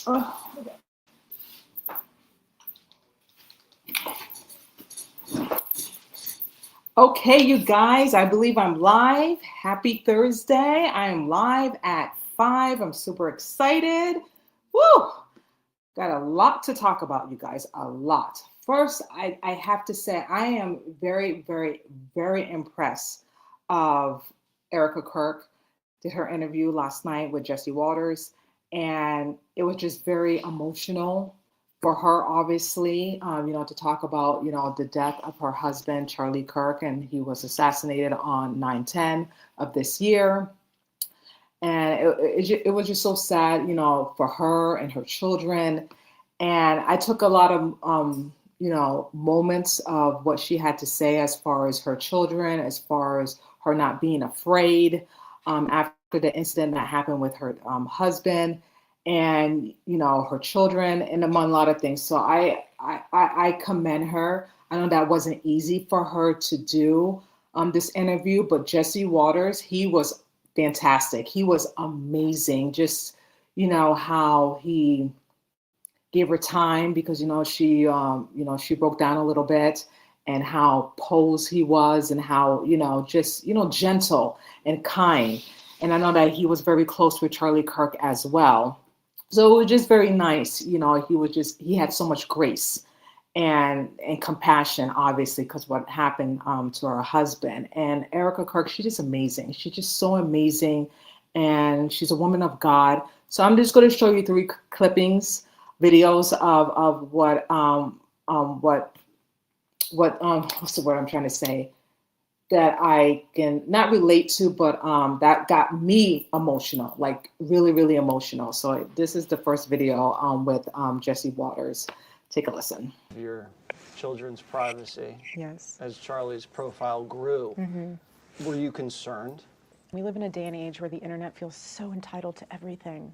Oh. Okay, you guys, I believe I'm live. Happy Thursday. I am live at 5. I'm super excited. Woo! Got a lot to talk about, you guys, a lot. First, I have to say I am very, very, very impressed of Erica Kirk. Did her interview last night with Jesse Waters, and it was just very emotional for her, obviously, to talk about, the death of her husband, Charlie Kirk, and he was assassinated on 9/10 of this year. And it was just so sad, for her and her children. And I took a lot of, moments of what she had to say as far as her children, as far as her not being afraid after the incident that happened with her husband and, her children, and among a lot of things. So I commend her. I know that wasn't easy for her to do this interview, but Jesse Waters, he was fantastic. He was amazing. Just, how he gave her time because she broke down a little bit, and how posed he was, and how just gentle and kind. And I know that he was very close with Charlie Kirk as well, so it was just very nice. He had so much grace and compassion, obviously, because what happened to her husband. And Erica Kirk, she's just amazing. She's just so amazing, and she's a woman of God. So I'm just going to show you 3 clippings, videos of what's the word I'm trying to say, that I can not relate to, but that got me emotional, like really, really emotional. So this is the first video with Jesse Waters. Take a listen. Your children's privacy. Yes. As Charlie's profile grew, were you concerned? We live in a day and age where the internet feels so entitled to everything.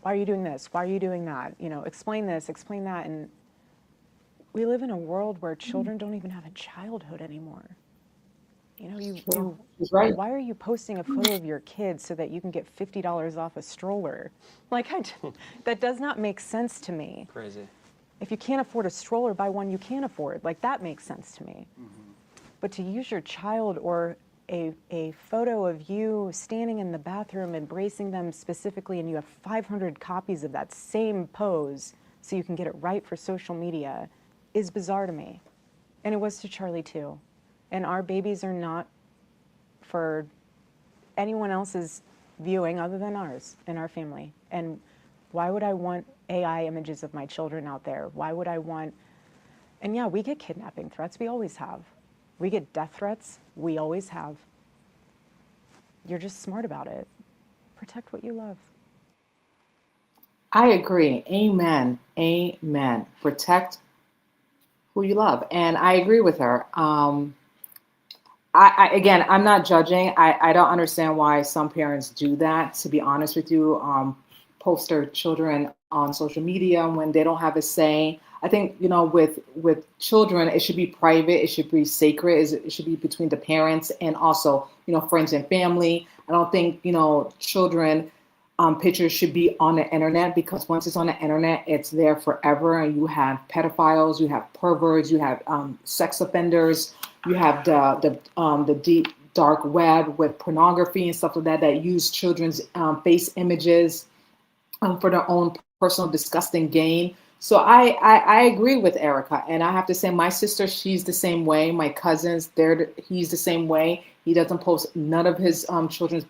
Why are you doing this? Why are you doing that? Explain this, explain that. And we live in a world where children don't even have a childhood anymore. He's right. Why are you posting a photo of your kids so that you can get $50 off a stroller? That does not make sense to me. Crazy. If you can't afford a stroller, buy one you can afford. That makes sense to me. But to use your child or a photo of you standing in the bathroom embracing them specifically, and you have 500 copies of that same pose so you can get it right for social media, is bizarre to me. And it was to Charlie too. And our babies are not for anyone else's viewing other than ours in our family. And why would I want AI images of my children out there? Why would I want, and yeah, we get kidnapping threats, we always have. We get death threats, we always have. You're just smart about it. Protect what you love. I agree. Amen. Amen. Protect who you love. And I agree with her. Again, I'm not judging. I don't understand why some parents do that, to be honest with you, post their children on social media when they don't have a say. I think, with children, it should be private. It should be sacred. It should be between the parents and also, friends and family. I don't think, children pictures should be on the internet, because once it's on the internet, it's there forever. And you have pedophiles, you have perverts, you have sex offenders, you have the deep dark web with pornography and stuff like that use children's face images for their own personal disgusting gain. So I agree with Erica, and I have to say my sister, she's the same way. My cousins, he's the same way. He doesn't post none of his children's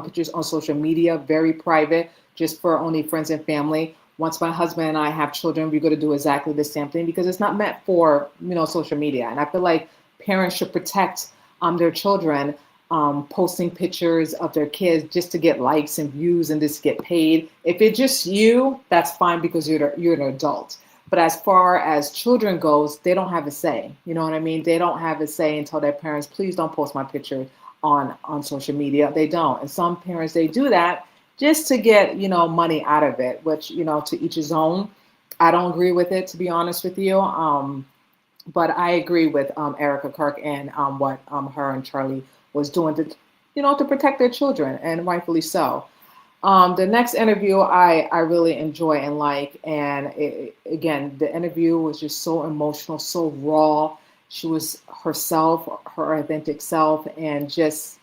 pictures on social media, very private, just for only friends and family. Once my husband and I have children, we're going to do exactly the same thing, because it's not meant for social media. And I feel like parents should protect their children posting pictures of their kids just to get likes and views and just get paid. If it's just you, that's fine, because you're an adult. But as far as children goes, they don't have a say. You know what I mean? They don't have a say and tell their parents, please don't post my picture on social media. They don't. And some parents, they do that just to get, money out of it, which, to each his own. I don't agree with it, to be honest with you. But I agree with Erica Kirk and what her and Charlie was doing to protect their children, and rightfully so. The next interview I really enjoy and like, and again, the interview was just so emotional, so raw. She was herself, her authentic self, and just,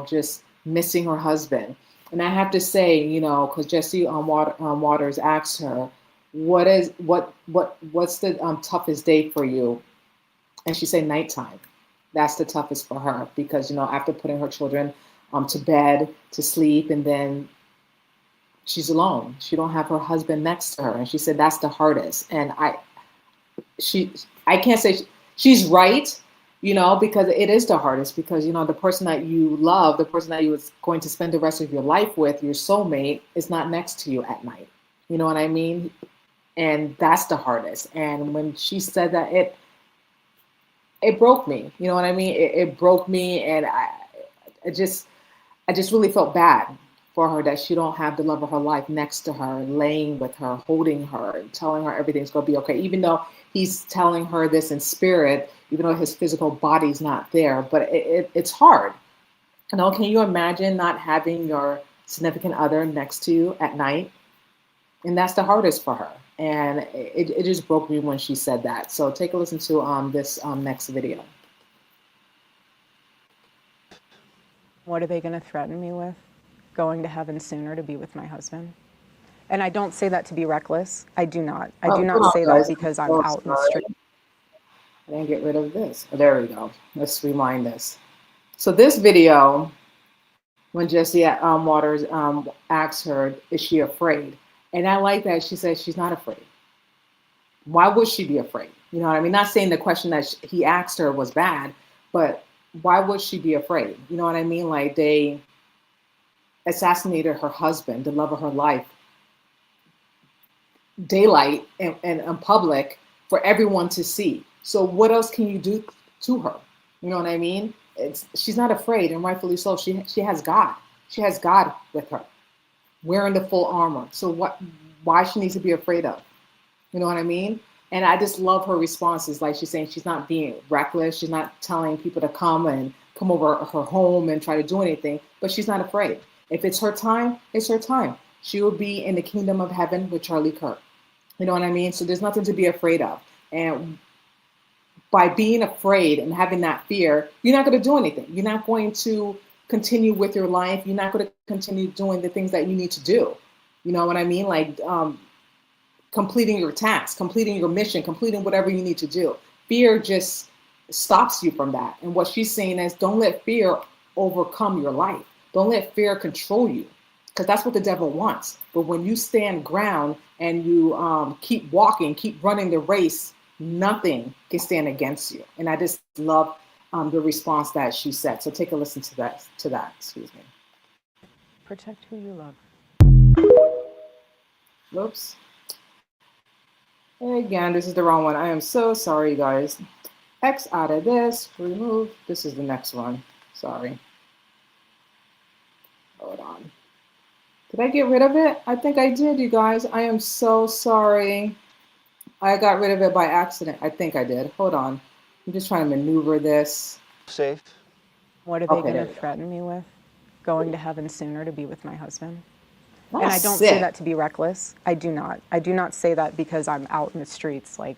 just missing her husband. And I have to say, because Jesse Waters asked her, what's the toughest day for you? And she said nighttime. That's the toughest for her because, after putting her children to bed, to sleep, and then she's alone. She don't have her husband next to her. And she said that's the hardest. And I can't say she's right, because it is the hardest because, the person that you love, the person that you was going to spend the rest of your life with, your soulmate, is not next to you at night. You know what I mean? And that's the hardest. And when she said that, it broke me. You know what I mean? It broke me. And I just really felt bad for her that she don't have the love of her life next to her, laying with her, holding her, telling her everything's going to be okay. Even though he's telling her this in spirit, even though his physical body's not there, but it's hard. Can you imagine not having your significant other next to you at night? And that's the hardest for her. And it just broke me when she said that. So take a listen to this next video. What are they going to threaten me with? Going to heaven sooner to be with my husband? And I don't say that to be reckless. I do not. I do not say that because I'm out in the street. I didn't get rid of this. Oh, there we go. Let's rewind this. So this video, when Jesse Waters asked her, is she afraid? And I like that she said she's not afraid. Why would she be afraid? You know what I mean? Not saying the question that he asked her was bad, but why would she be afraid? You know what I mean? Like they assassinated her husband, the love of her life, daylight and in public for everyone to see. So what else can you do to her? You know what I mean? She's not afraid, and rightfully so. She has God. She has God with her, wearing the full armor. So why she needs to be afraid of? You know what I mean? And I just love her responses. Like she's saying she's not being reckless. She's not telling people to come over her home and try to do anything, but she's not afraid. If it's her time, it's her time. She will be in the kingdom of heaven with Charlie Kirk. You know what I mean? So there's nothing to be afraid of. And by being afraid and having that fear, you're not going to do anything. You're not going to continue with your life. You're not going to continue doing the things that you need to do. You know what I mean? Like completing your task, completing your mission, completing whatever you need to do. Fear just stops you from that. And what she's saying is don't let fear overcome your life. Don't let fear control you, because that's what the devil wants. But when you stand ground and you keep walking, keep running the race, nothing can stand against you. And I just love the response that she said. So take a listen to that. Excuse me. Protect who you love. Whoops. And again, this is the wrong one. I am so sorry, guys. X out of this, remove. This is the next one. Sorry. Hold on. Did I get rid of it? I think I did, you guys. I am so sorry. I got rid of it by accident. I think I did. Hold on. I'm just trying to maneuver this. Safe. What are they going to threaten me with? Going to heaven sooner to be with my husband? And I don't say that to be reckless. I do not. I do not say that because I'm out in the streets. Like,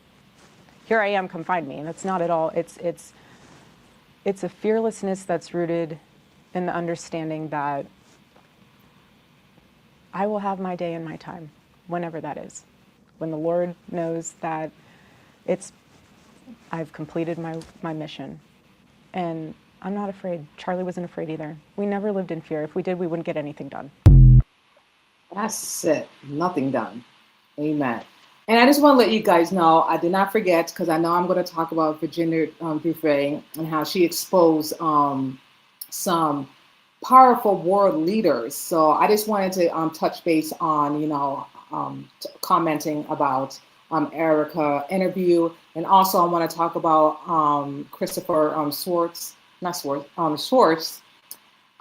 here I am, come find me. And it's not at all. It's a fearlessness that's rooted in the understanding that I will have my day and my time, whenever that is. When the Lord knows that I've completed my mission. And I'm not afraid. Charlie wasn't afraid either. We never lived in fear. If we did, we wouldn't get anything done. That's it. Nothing done. Amen. And I just want to let you guys know, I did not forget, because I know I'm going to talk about Virginia Giuffre and how she exposed some powerful world leaders. So I just wanted to touch base on, commenting about Erica interview. And also I want to talk about Christopher Schwartz,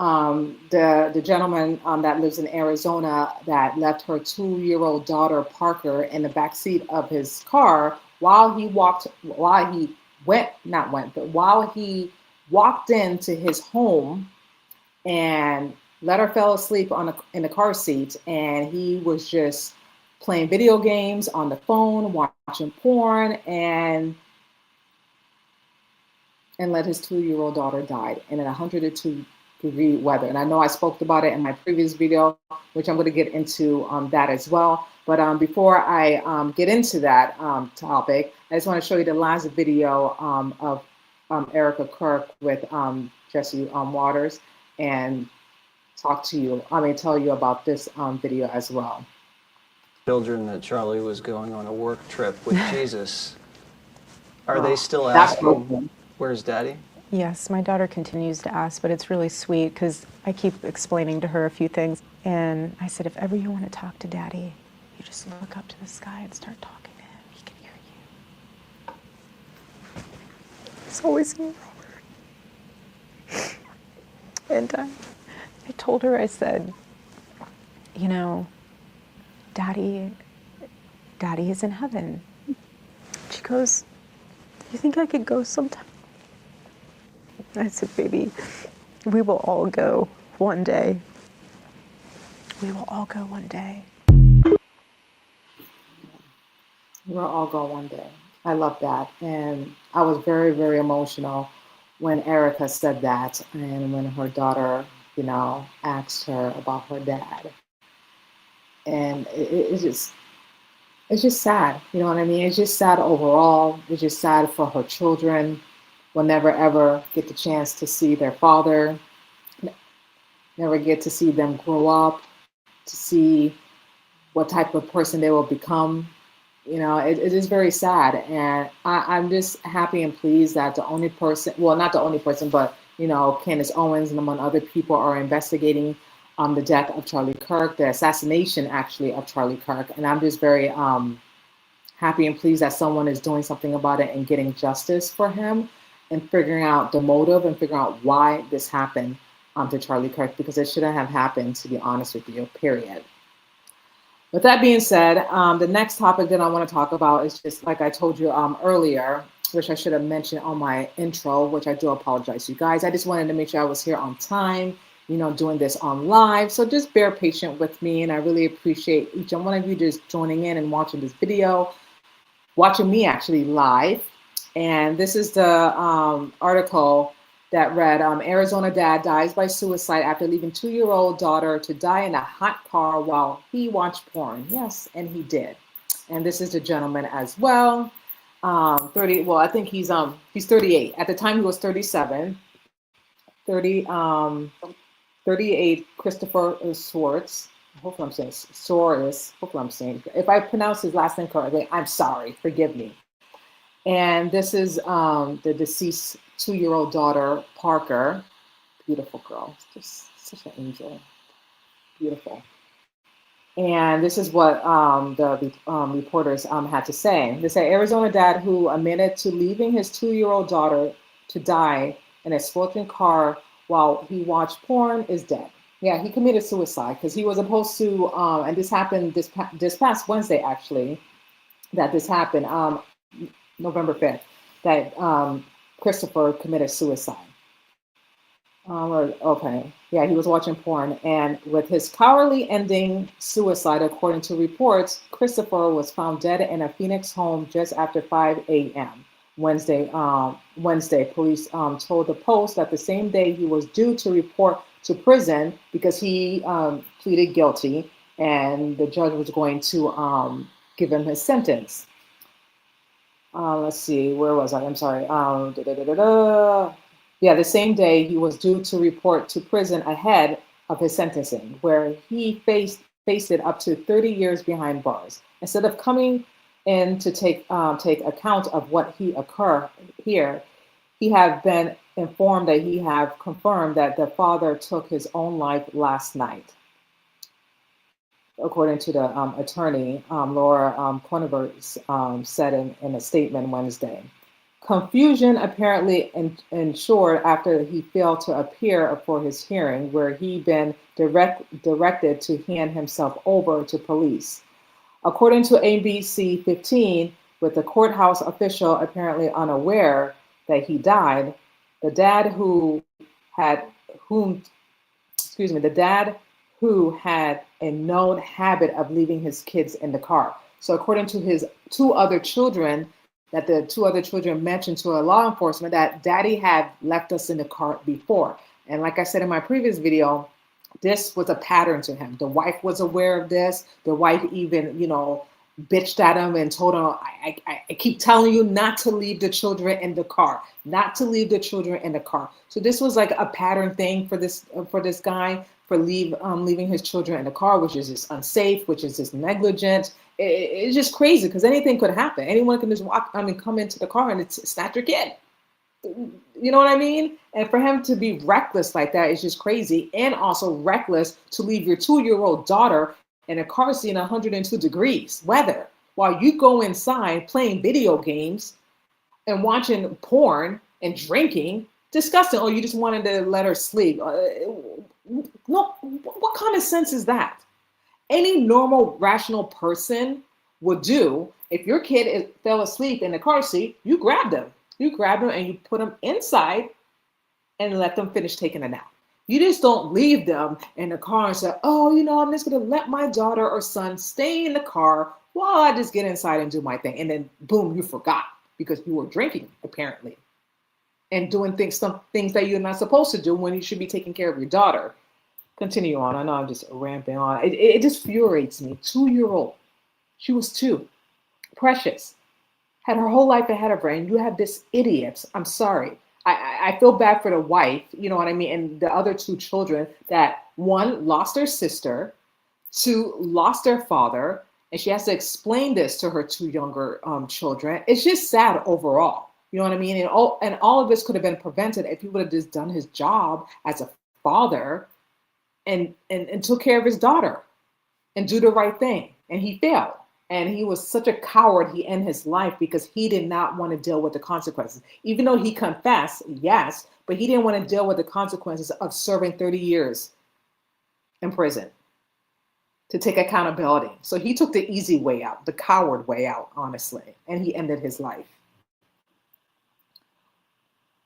the gentleman that lives in Arizona that left her 2-year-old daughter Parker in the backseat of his car while he walked into his home and let her fell asleep in the car seat, and he was just playing video games on the phone, watching porn, and let his 2-year-old daughter died in 102-degree weather. And I know I spoke about it in my previous video, which I'm going to get into that as well. But before I get into that topic, I just want to show you the last video of Erica Kirk with Jesse Waters, and tell you about this video as well. Children that Charlie was going on a work trip with Jesus. Are they still asking, where's Daddy? Yes, my daughter continues to ask, but it's really sweet because I keep explaining to her a few things. And I said, if ever you want to talk to Daddy, you just look up to the sky and start talking to him. He can hear you. He's always in your heart. And I told her, I said, you know, Daddy is in heaven. She goes, you think I could go sometime? I said, baby, we will all go one day. We will all go one day. We'll all go one day. I love that. And I was very, very emotional when Erica said that, and when her daughter, asked her about her dad. And it's just sad. You know what I mean? It's just sad overall. It's just sad for her children. Will never ever get the chance to see their father, never get to see them grow up, to see what type of person they will become. It is very sad. And I'm just happy and pleased that the only person, well, not the only person, but, Candace Owens and among other people are investigating the death of Charlie Kirk, the assassination actually of Charlie Kirk. And I'm just very happy and pleased that someone is doing something about it and getting justice for him, and figuring out the motive and figuring out why this happened to Charlie Kirk, because it shouldn't have happened, to be honest with you, period. With that being said, the next topic that I want to talk about is just like I told you earlier, which I should have mentioned on my intro, which I do apologize to you guys. I just wanted to make sure I was here on time, doing this on live. So just bear patient with me, and I really appreciate each and one of you just joining in and watching this video, watching me actually live. And this is the article that read, Arizona dad dies by suicide after leaving 2-year-old daughter to die in a hot car while he watched porn. Yes, and he did. And this is the gentleman as well. 30. Well, I think he's 38. At the time, he was 37. 38. Christopher Swartz. Hopefully, I'm saying Soros. Hopefully, I'm saying. If I pronounce his last name correctly, I'm sorry. Forgive me. And this is the deceased 2-year-old daughter, Parker. Beautiful girl, just such an angel. Beautiful. And this is what the reporters had to say. They say Arizona dad who admitted to leaving his 2-year-old daughter to die in a smoking car while he watched porn is dead. Yeah, he committed suicide because he was supposed to, and this happened this past Wednesday, actually, that this happened, November 5th, that Christopher committed suicide. Okay, yeah, he was watching porn, and with his cowardly ending suicide, according to reports, Christopher was found dead in a Phoenix home just after 5 a.m. Wednesday. Police told the Post that the same day he was due to report to prison because he pleaded guilty, and the judge was going to give him his sentence. Let's see, where was I? I'm sorry. Yeah, the same day he was due to report to prison ahead of his sentencing, where he faced it up to 30 years behind bars. Instead of coming in to take account of what he occurred here, he had been informed that he have confirmed that the father took his own life last night. According to the attorney, Laura Converse said in a statement Wednesday. Confusion apparently ensued after he failed to appear for his hearing, where he'd been directed to hand himself over to police. According to ABC 15, with the courthouse official apparently unaware that he died, the dad whom excuse me, the dad who had a known habit of leaving his kids in the car. So according to his two other children, that the two other children mentioned to a law enforcement that daddy had left us in the car before. And like I said in my previous video, this was a pattern to him. The wife was aware of this. The wife even, bitched at him and told him, I keep telling you not to leave the children in the car, not to leave the children in the car. So this was like a pattern thing for this guy, for leaving his children in the car, which is just unsafe, which is just negligent. It's just crazy because anything could happen. Anyone can just come into the car and it's snatch your kid. You know what I mean? And for him to be reckless like that is just crazy. And also reckless to leave your 2-year-old daughter in a car seat in 102 degrees weather while you go inside playing video games and watching porn and drinking. Disgusting. Oh, you just wanted to let her sleep. No, what common sense is that? Any normal, rational person would do. If your kid fell asleep in the car seat, you grab them. You grab them and you put them inside and let them finish taking a nap. You just don't leave them in the car and say, oh, I'm just going to let my daughter or son stay in the car while I just get inside and do my thing. And then, boom, you forgot because you were drinking, apparently, and doing some things that you're not supposed to do when you should be taking care of your daughter. Continue on. I know I'm just ramping on. It just infuriates me. 2-year-old. She was 2. Precious. Had her whole life ahead of her. And you have this idiot. I'm sorry. I feel bad for the wife, you know what I mean? And the other 2 children that, 1, lost their sister, 2, lost their father. And she has to explain this to her 2 younger children. It's just sad overall. You know what I mean? And all of this could have been prevented if he would have just done his job as a father and took care of his daughter and do the right thing. And he failed. And he was such a coward, he ended his life because he did not want to deal with the consequences. Even though he confessed, yes, but he didn't want to deal with the consequences of serving 30 years in prison to take accountability. So he took the easy way out, the coward way out, honestly, and he ended his life.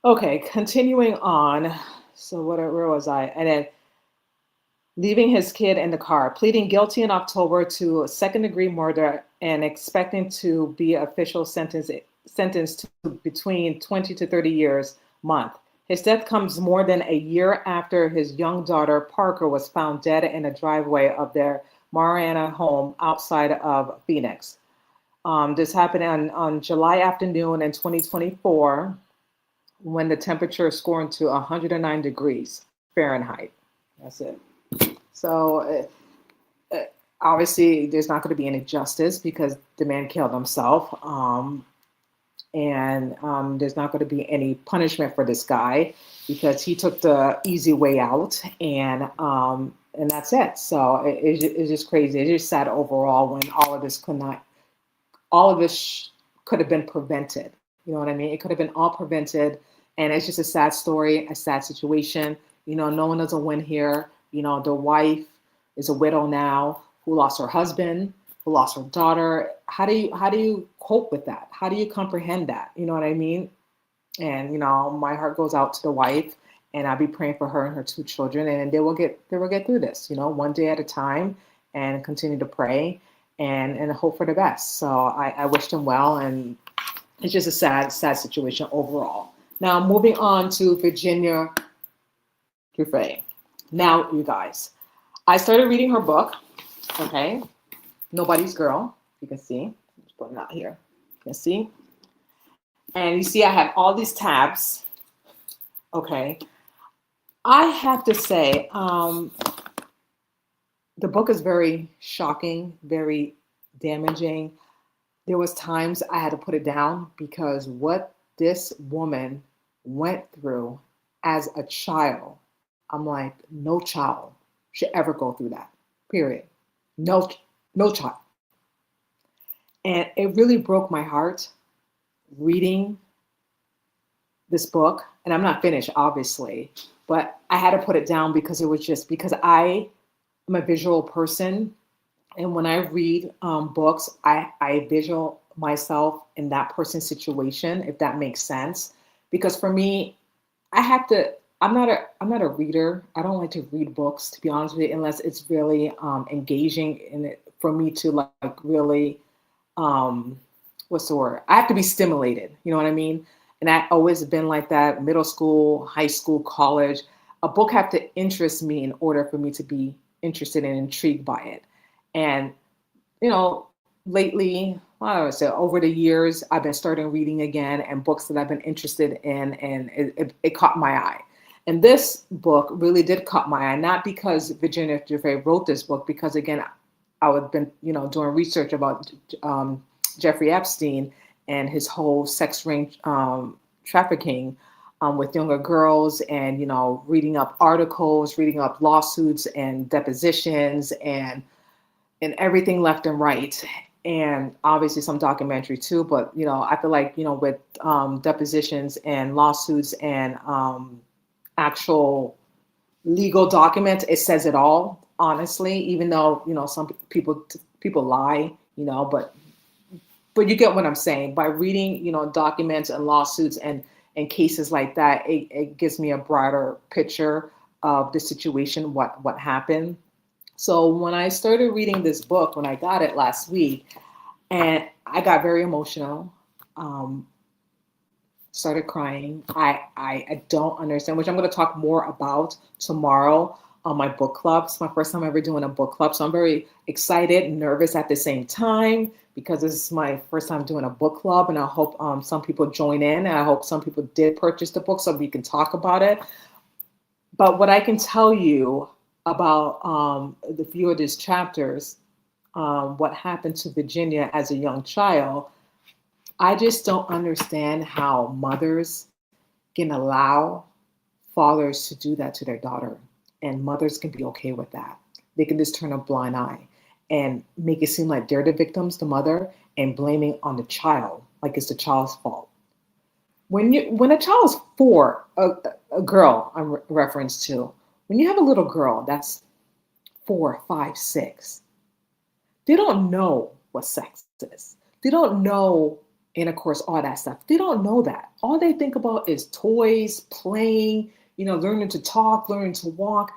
Okay, continuing on. So where was I? And then leaving his kid in the car, pleading guilty in October to second-degree murder and expecting to be official sentenced to between 20 to 30 years month. His death comes more than a year after his young daughter, Parker, was found dead in a driveway of their Mariana home outside of Phoenix. This happened on July afternoon in 2024 when the temperature scored to 109 degrees Fahrenheit. That's it. So obviously there's not going to be any justice because the man killed himself. And there's not going to be any punishment for this guy because he took the easy way out, and that's it. So it's just crazy. It's just sad overall when all of this could have been prevented. You know what I mean? It could have been all prevented, and it's just a sad story, a sad situation. No one does a win here. The wife is a widow now who lost her husband, who lost her daughter. How do you cope with that? How do you comprehend that? You know what I mean? And my heart goes out to the wife, and I'll be praying for her and her 2 children, and they will get through this, one day at a time, and continue to pray and hope for the best. So I wish them well, and it's just a sad situation overall. Now moving on to Virginia Giuffre. Now, you guys, I started reading her book, okay? Nobody's Girl, you can see. I'm just putting it out here. You can see. And you see I have all these tabs, okay? I have to say, the book is very shocking, very damaging. There was times I had to put it down because what this woman went through as a child, I'm like, no child should ever go through that, period. No child. And it really broke my heart reading this book. And I'm not finished, obviously, but I had to put it down because it was just because I am a visual person. And when I read books, I visual myself in that person's situation, if that makes sense. Because for me, I I'm not a reader. I don't like to read books, to be honest with you, unless it's really engaging in it for me to like really um what's the word? I have to be stimulated. You know what I mean? And I've always been like that, middle school, high school, college. A book have to interest me in order for me to be interested and intrigued by it. And lately, well, I would say over the years, I've been starting reading again and books that I've been interested in, and it caught my eye. And this book really did caught my eye, not because Virginia Giuffre wrote this book, because again, I would been, doing research about Jeffrey Epstein and his whole sex ring trafficking with younger girls, and reading up articles, reading up lawsuits and depositions, and everything left and right. And obviously some documentary too, but I feel like with depositions and lawsuits and actual legal documents, it says it all, honestly, even though some people lie, but you get what I'm saying. By reading documents and lawsuits and cases like that, it gives me a broader picture of the situation, what happened. So when I started reading this book, when I got it last week, and I got very emotional, um, started crying. I don't understand, which I'm going to talk more about tomorrow on my book club. It's my first time ever doing a book club, so I'm very excited and nervous at the same time, because this is my first time doing a book club, and I hope some people join in, and I hope some people did purchase the book so we can talk about it. But what I can tell you about the few of these chapters, what happened to Virginia as a young child, I just don't understand how mothers can allow fathers to do that to their daughter. And mothers can be okay with that. They can just turn a blind eye and make it seem like they're the victims, the mother, and blaming on the child, like it's the child's fault. When a child is 4, a girl I'm reference to, when you have a little girl that's 4, 5, 6, they don't know what sex is. They don't know intercourse, all that stuff. They don't know that. All they think about is toys, playing, learning to talk, learning to walk,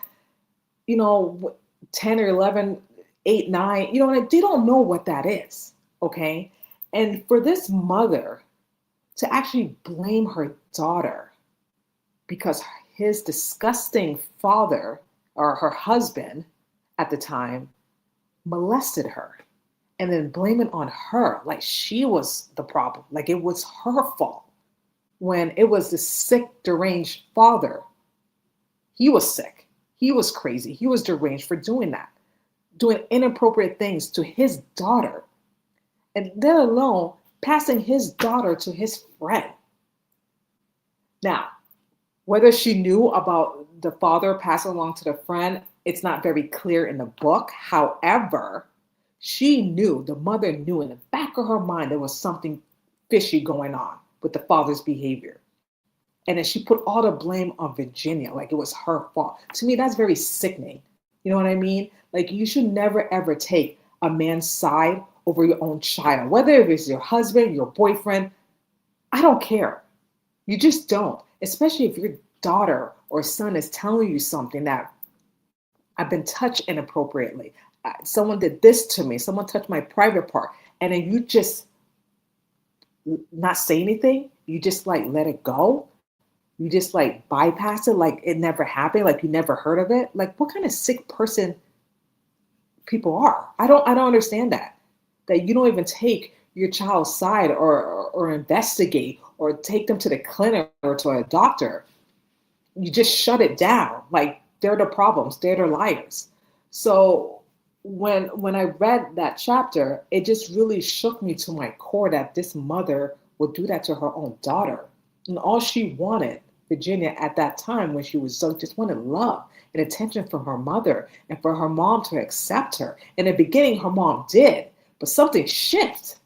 10 or 11, 8, 9, they don't know what that is. Okay. And for this mother to actually blame her daughter because his disgusting father, or her husband at the time, molested her, and then blame it on her, like she was the problem, like it was her fault, when it was the sick, deranged father. He was sick. He was crazy. He was deranged for doing that, doing inappropriate things to his daughter, and let alone passing his daughter to his friend. Now, whether she knew about the father passing along to the friend, it's not very clear in the book. However, she knew, the mother knew in the back of her mind there was something fishy going on with the father's behavior. And then she put all the blame on Virginia, like it was her fault. To me, that's very sickening. You know what I mean? Like, you should never, ever take a man's side over your own child, whether it's your husband, your boyfriend. I don't care. You just don't, especially if your daughter or son is telling you something that I've been touched inappropriately. Someone did this to me. Someone touched my private part. And then you just not say anything. You just like let it go. You just like bypass it like it never happened, like you never heard of it. Like, what kind of sick person people are? I don't understand that. That you don't even take your child's side or investigate or take them to the clinic or to a doctor. You just shut it down. Like, they're the problems. They're the liars. So when I read that chapter, it just really shook me to my core that this mother would do that to her own daughter. And all she wanted, Virginia, at that time when she was so, just wanted love and attention from her mother and for her mom to accept her. In the beginning, her mom did, but something shifted.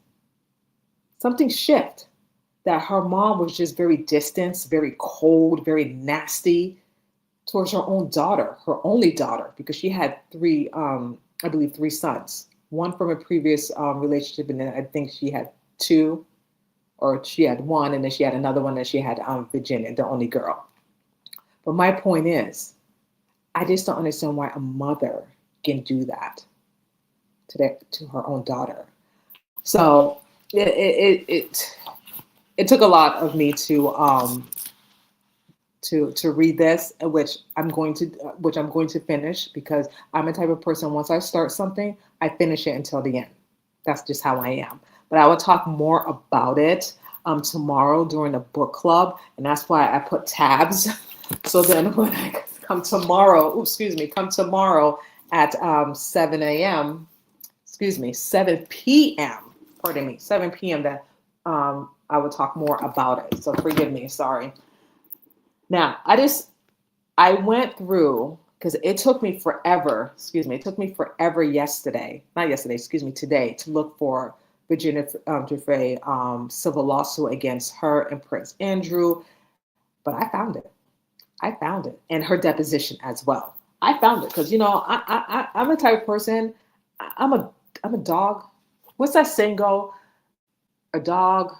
That her mom was just very distant, very cold, very nasty towards her own daughter, her only daughter, because she had 3, I believe 3 sons, one from a previous relationship, and then I think she had 2, or she had 1, and then she had another one, and she had Virginia, the only girl. But my point is, I just don't understand why a mother can do that to her own daughter. So it took a lot of me to read this, which I'm going to finish, because I'm a type of person, once I start something, I finish it until the end. That's just how I am. But I will talk more about it tomorrow during the book club, and that's why I put tabs. So then when I come tomorrow, come tomorrow at 7 a.m., 7 p.m., pardon me, 7 p.m., that I will talk more about it. So forgive me, sorry. Now, I went through, because it took me forever, today, to look for Virginia Giuffre civil lawsuit against her and Prince Andrew, but I found it. And her deposition as well. I found it because, I'm a type of person, I'm a dog. What's that saying go? A dog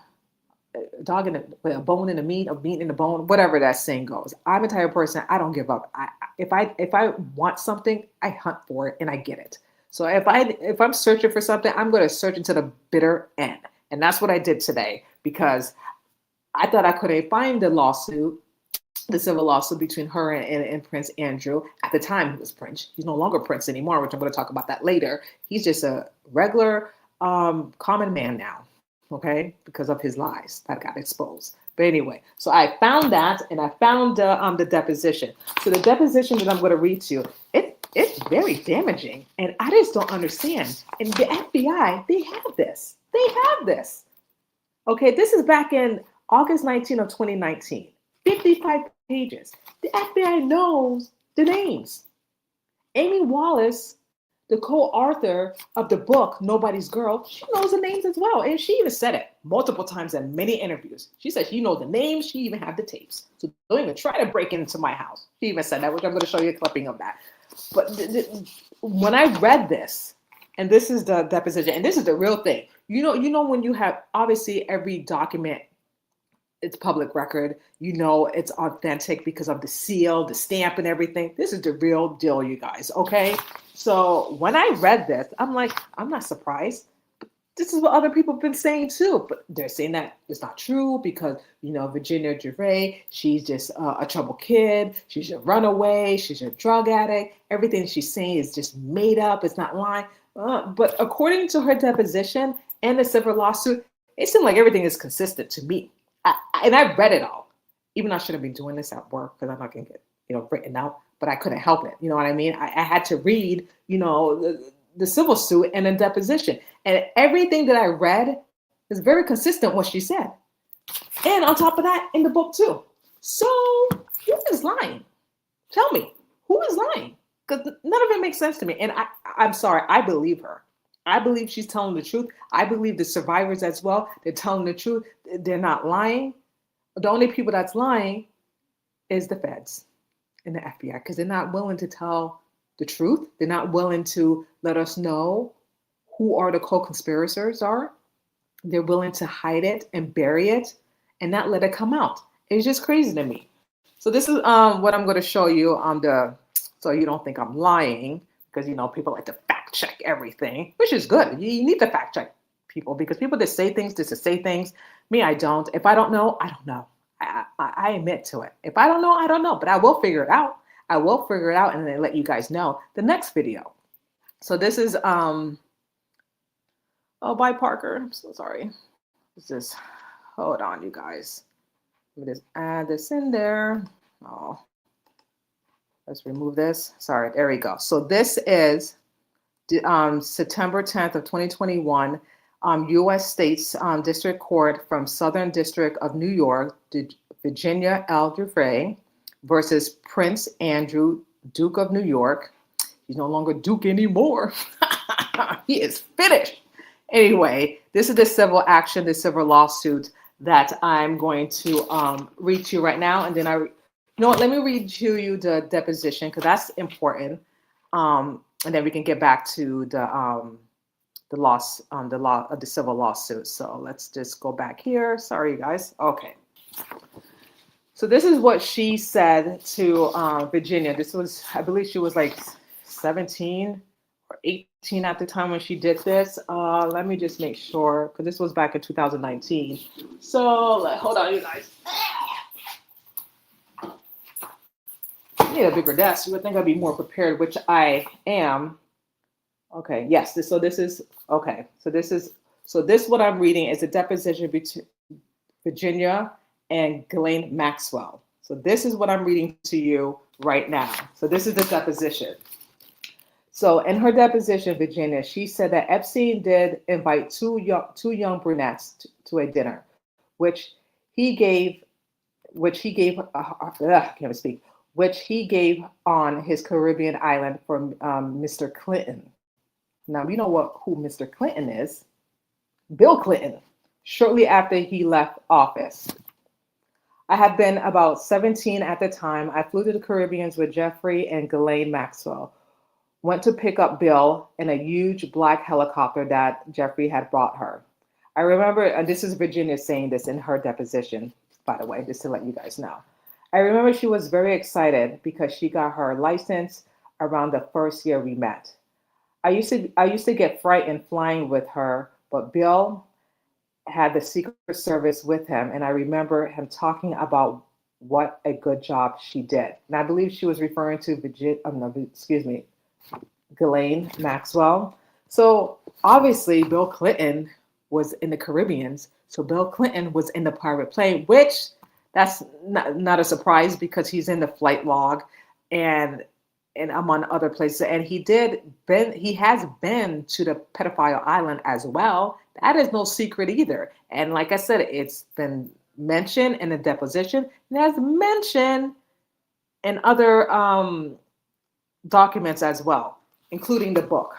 in a bone in the meat, a meat in the bone, whatever that saying goes. I'm a type of person, I don't give up. If I want something, I hunt for it and I get it. So if I'm searching for something, I'm going to search into the bitter end. And that's what I did today, because I thought I couldn't find the civil lawsuit between her and Prince Andrew. At the time, he was Prince. He's no longer Prince anymore, which I'm going to talk about that later. He's just a regular, common man now, okay, because of his lies that got exposed. But anyway, so I found that, and I found the deposition. So the deposition that I'm going to read to you, it's very damaging, and I just don't understand. And the FBI, they have this. Okay, this is back in August 19 of 2019. 55 pages. The FBI knows the names. Amy Wallace, the co-author of the book Nobody's Girl, she knows the names as well. And she even said it multiple times in many interviews. She said she knows the names, she even have the tapes. So don't even try to break into my house. She even said that, which I'm going to show you a clipping of that. But when I read this, and this is the deposition, and this is the real thing. You know when you have, obviously every document, it's public record, it's authentic because of the seal, the stamp, and everything. This is the real deal, you guys, okay? So when I read this, I'm like, I'm not surprised. This is what other people have been saying too, but they're saying that it's not true because, Virginia Giuffre, she's just a troubled kid. She's a runaway. She's a drug addict. Everything she's saying is just made up. It's not lying. But according to her deposition and the civil lawsuit, it seemed like everything is consistent to me. And I read it all, even though I shouldn't be doing this at work because I'm not going to get, written out, but I couldn't help it. You know what I mean? I had to read, the civil suit and the deposition, and everything that I read is very consistent with what she said. And on top of that, in the book too. So who is lying? Tell me, who is lying? Because none of it makes sense to me. And I'm sorry, I believe her. I believe she's telling the truth. I believe the survivors as well. They're telling the truth. They're not lying. The only people that's lying is the feds and the FBI, because they're not willing to tell the truth. They're not willing to let us know who are the co-conspirators are. They're willing to hide it and bury it and not let it come out. It's just crazy to me. So this is what I'm going to show you so you don't think I'm lying, because people like to fact check everything, which is good. You need to fact check people, because people that say things just to say things. Me, I don't. If I don't know, I don't know. I admit to it. If I don't know, I don't know, but I will figure it out. And then let you guys know the next video. So this is bye Parker. I'm so sorry. Hold on, you guys. Let me just add this in there. Oh, let's remove this. Sorry, there we go. So this is September 10th of 2021, U.S. States District Court from Southern District of New York, Virginia L. Giuffre versus Prince Andrew, Duke of New York. He's no longer Duke anymore. He is finished. Anyway, this is the civil action, the civil lawsuit that I'm going to read to you right now. And then let me read to you the deposition, because that's important. And then we can get back to the civil lawsuit. So let's just go back here. Sorry, you guys. Okay. So this is what she said to Virginia. This was, I believe she was like 17 or 18 at the time when she did this. Let me just make sure, because this was back in 2019. So hold on, you guys. I need a bigger desk. You would think I'd be more prepared, which I am. Okay, yes. So this is okay. So this what I'm reading is a deposition between Virginia and Ghislaine Maxwell. So this is what I'm reading to you right now. So this is the deposition. So in her deposition, Virginia, she said that Epstein did invite two young brunettes to a dinner, which he gave can't speak, which he gave on his Caribbean island for Mr. Clinton. Now we know who Mr. Clinton is. Bill Clinton, shortly after he left office. I had been about 17 at the time. I flew to the Caribbean with Jeffrey and Ghislaine Maxwell. Went to pick up Bill in a huge black helicopter that Jeffrey had brought her. I remember, and this is Virginia saying this in her deposition, by the way, just to let you guys know. I remember she was very excited because she got her license around the first year we met. I used to get frightened flying with her, but Bill had the Secret Service with him, and I remember him talking about what a good job she did. And I believe she was referring to Ghislaine Maxwell. So obviously Bill Clinton was in the Caribbean. So Bill Clinton was in the private plane, which that's not a surprise because he's in the flight log and among other places. And he has been to the pedophile island as well. That is no secret either. And like I said, it's been mentioned in the deposition and as mentioned in other documents as well, including the book.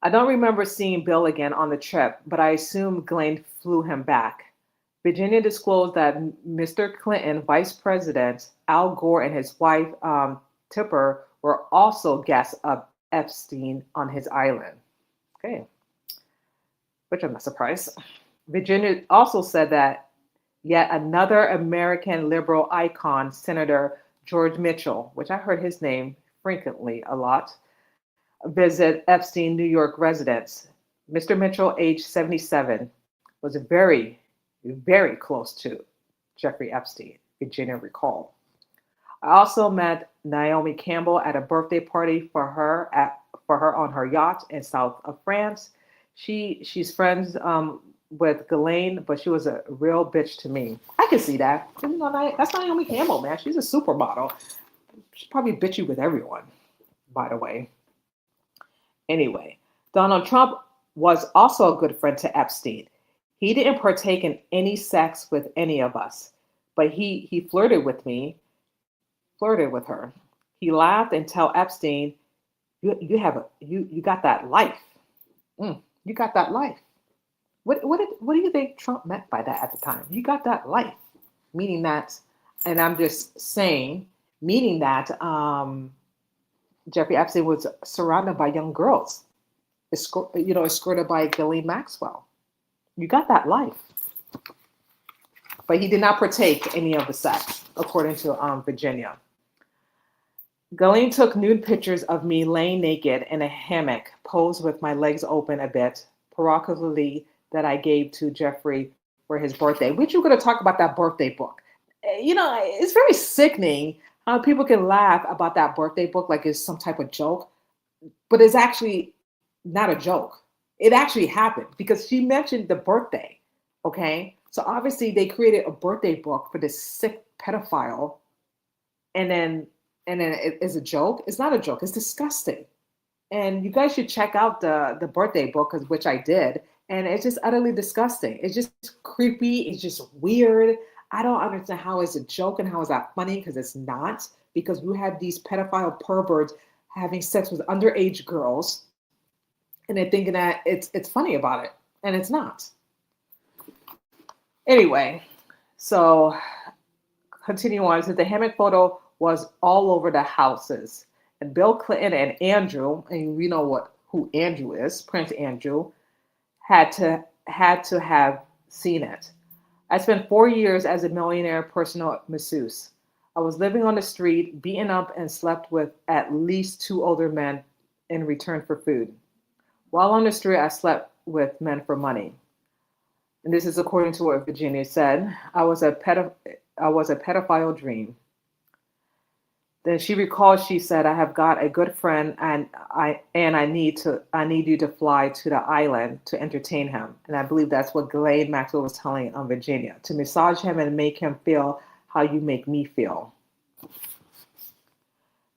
I don't remember seeing Bill again on the trip, but I assume Ghislaine flew him back. Virginia disclosed that Mr. Clinton, Vice President Al Gore, and his wife, Tipper, were also guests of Epstein on his island. Okay, which I'm not surprised. Virginia also said that yet another American liberal icon, Senator George Mitchell, which I heard his name frequently a lot, visit Epstein New York residence. Mr. Mitchell, age 77, was very, very close to Jeffrey Epstein, Virginia recalled. I also met Naomi Campbell at a birthday party for her on her yacht in south of France. She's friends with Ghislaine, but she was a real bitch to me. I can see that. That's Naomi Campbell, man. She's a supermodel. She's probably bitchy with everyone, by the way. Anyway, Donald Trump was also a good friend to Epstein. He didn't partake in any sex with any of us, but he flirted with her. He laughed and told Epstein, you got that life. You got that life. What do you think Trump meant by that at the time? You got that life, meaning that, and I'm just saying, meaning that Jeffrey Epstein was surrounded by young girls, escorted by Ghislaine Maxwell. You got that life. But he did not partake any of the sex, according to Virginia. Ghislaine took nude pictures of me laying naked in a hammock, posed with my legs open a bit, provocatively, that I gave to Jeffrey for his birthday. Which you're going to talk about that birthday book. It's very sickening how people can laugh about that birthday book like it's some type of joke, but it's actually not a joke. It actually happened because she mentioned the birthday, okay? So obviously they created a birthday book for this sick pedophile, and then it is a joke. It's not a joke. It's disgusting. And you guys should check out the birthday book, which I did, and it's just utterly disgusting. It's just creepy. It's just weird. I don't understand how it's a joke and how is that funny, because it's not, because we have these pedophile perverts having sex with underage girls and they're thinking that it's funny about it, and it's not. Anyway, so continue on. So the hammock photo was all over the houses, and Bill Clinton and Andrew, and we know who Andrew is, Prince Andrew, had to have seen it. I spent 4 years as a millionaire personal masseuse. I was living on the street, beaten up, and slept with at least 2 older men in return for food. While on the street, I slept with men for money. And this is according to what Virginia said. I was a pedophile dream. Then she recalled she said, I have got a good friend and I need you to fly to the island to entertain him. And I believe that's what Ghislaine Maxwell was telling Virginia, to massage him and make him feel how you make me feel.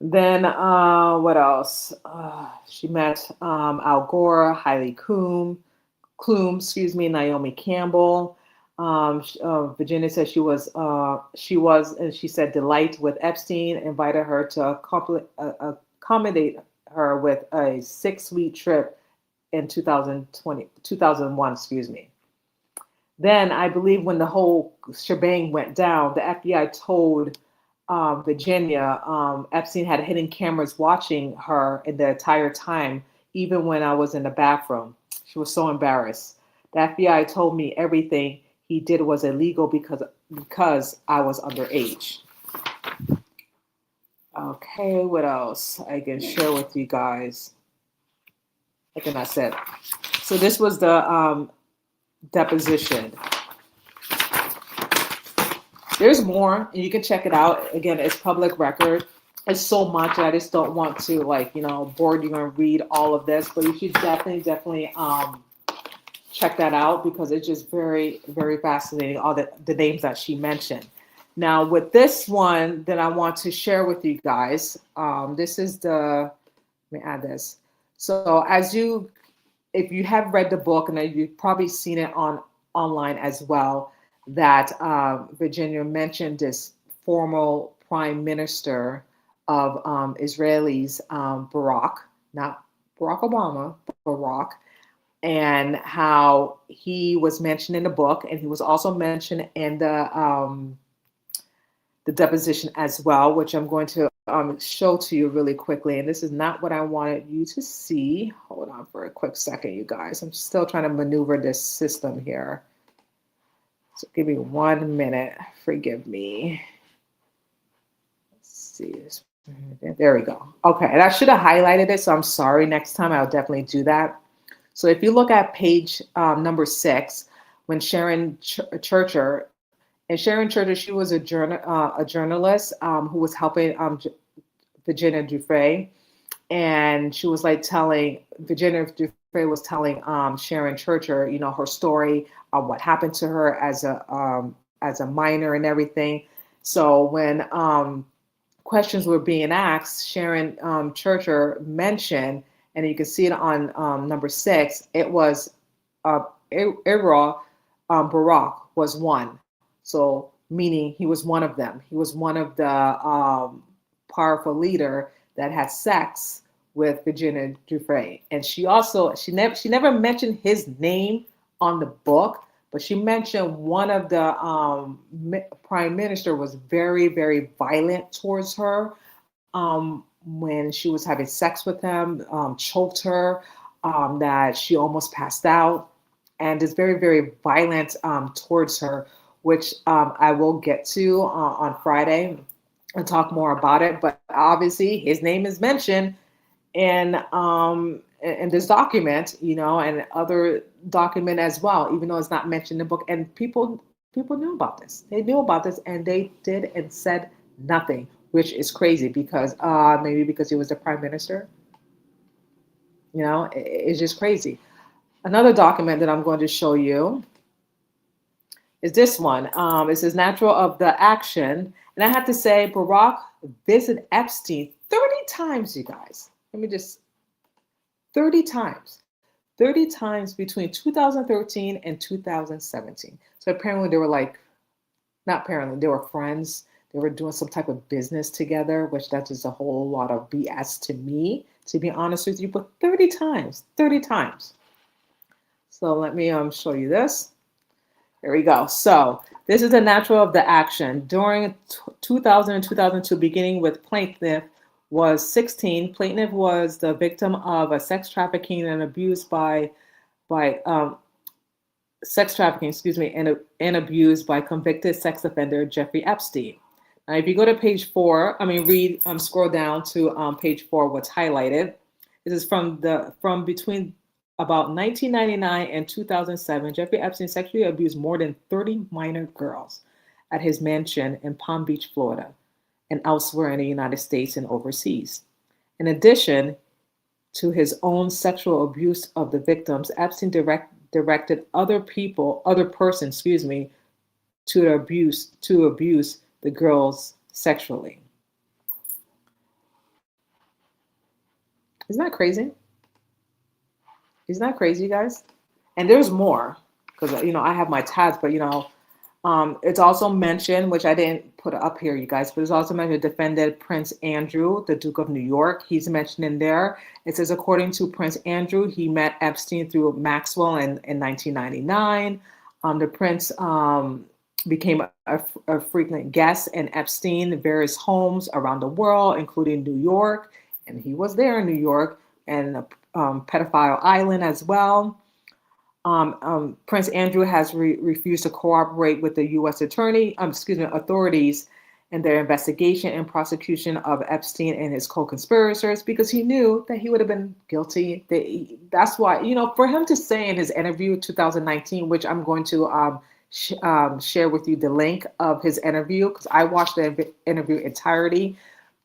Then what else? She met Al Gore, Heidi Klum, Naomi Campbell. Virginia said she was, and she said, delight with Epstein, invited her to accommodate her with a 6-week trip in 2001, Then I believe when the whole shebang went down, the FBI told Virginia Epstein had hidden cameras watching her in the entire time, even when I was in the bathroom. She was so embarrassed. The FBI told me everything he did was illegal because I was underage. Okay, what else I can share with you guys? I think that's it. So this was the deposition. There's more, and you can check it out. Again, it's public record. It's so much. I just don't want to bore you and read all of this, but you should definitely check that out because it's just very, very fascinating, all the names that she mentioned. Now, with this one that I want to share with you guys, this is let me add this. So if you have read the book, and you've probably seen it online as well, that Virginia mentioned this former prime minister of Israelis, Barack, not Barack Obama, Barack, and how he was mentioned in the book, and he was also mentioned in the deposition as well, which I'm going to show to you really quickly. And this is not what I wanted you to see. Hold on for a quick second, you guys. I'm still trying to maneuver this system here. So give me 1 minute. Forgive me. Let's see this. There we go. Okay, and I should have highlighted it, so I'm sorry. Next time I'll definitely do that. So if you look at page number 6, when Sharon Churcher, she was a journalist who was helping Virginia Giuffre, and she was Virginia Giuffre was telling Sharon Churcher, her story, what happened to her as a minor and everything. So when questions were being asked, Sharon Churcher mentioned, and you can see it on number 6, it was Barack was one. So meaning he was one of them. He was one of the powerful leader that had sex with Virginia Giuffre. And she never mentioned his name on the book, but she mentioned one of the prime minister was very, very violent towards her when she was having sex with him, choked her, that she almost passed out, and is very, very violent towards her, which I will get to on Friday and talk more about it. But obviously his name is mentioned in this document, and other document as well, even though it's not mentioned in the book. And people knew about this. They knew about this, and they did and said nothing, which is crazy because maybe because he was the prime minister. It's just crazy. Another document that I'm going to show you is this one. It says natural of the action. And I have to say, Barack visited Epstein 30 times, you guys. 30 times. 30 times between 2013 and 2017. So apparently they were they were friends. They were doing some type of business together, which that is a whole lot of BS to me, to be honest with you. But 30 times. So let me show you this. Here we go. So this is the natural of the action. During 2000 and 2002, beginning with plaintiff was 16. Plaintiff was the victim of a sex trafficking and abuse by sex trafficking, excuse me, and abuse by convicted sex offender Jeffrey Epstein. Now, if you go to page 4, scroll down to page 4, what's highlighted. This is from between about 1999 and 2007. Jeffrey Epstein sexually abused more than 30 minor girls at his mansion in Palm Beach, Florida, and elsewhere in the United States and overseas. In addition to his own sexual abuse of the victims, Epstein directed other persons, to abuse the girls sexually. Isn't that crazy? Isn't that crazy, you guys? And there's more, because I have my tabs, but it's also mentioned, which I didn't put up here, you guys, but it's also mentioned defendant Prince Andrew, the Duke of New York. He's mentioned in there. It says, according to Prince Andrew, he met Epstein through Maxwell in 1999. The prince became a frequent guest in Epstein various homes around the world, including New York, and he was there in New York, and Pedophile Island as well. Prince Andrew has refused to cooperate with the U.S. authorities in their investigation and prosecution of Epstein and his co-conspirators because he knew that he would have been guilty. That's why, for him to say in his interview 2019, which I'm going to share with you the link of his interview because I watched the interview entirety,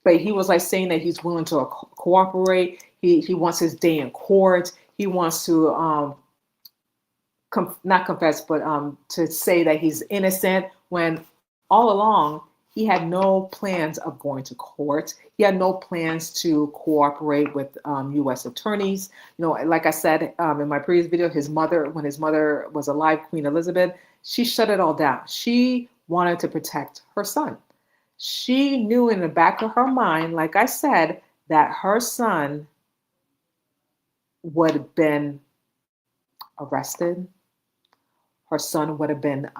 but he was like saying that he's willing to cooperate. He wants his day in court. He wants to not confess, but to say that he's innocent when all along he had no plans of going to court. He had no plans to cooperate with U.S. attorneys. Like I said in my previous video, when his mother was alive, Queen Elizabeth, she shut it all down. She wanted to protect her son. She knew in the back of her mind, like I said, that her son would have been arrested. Her son would have been,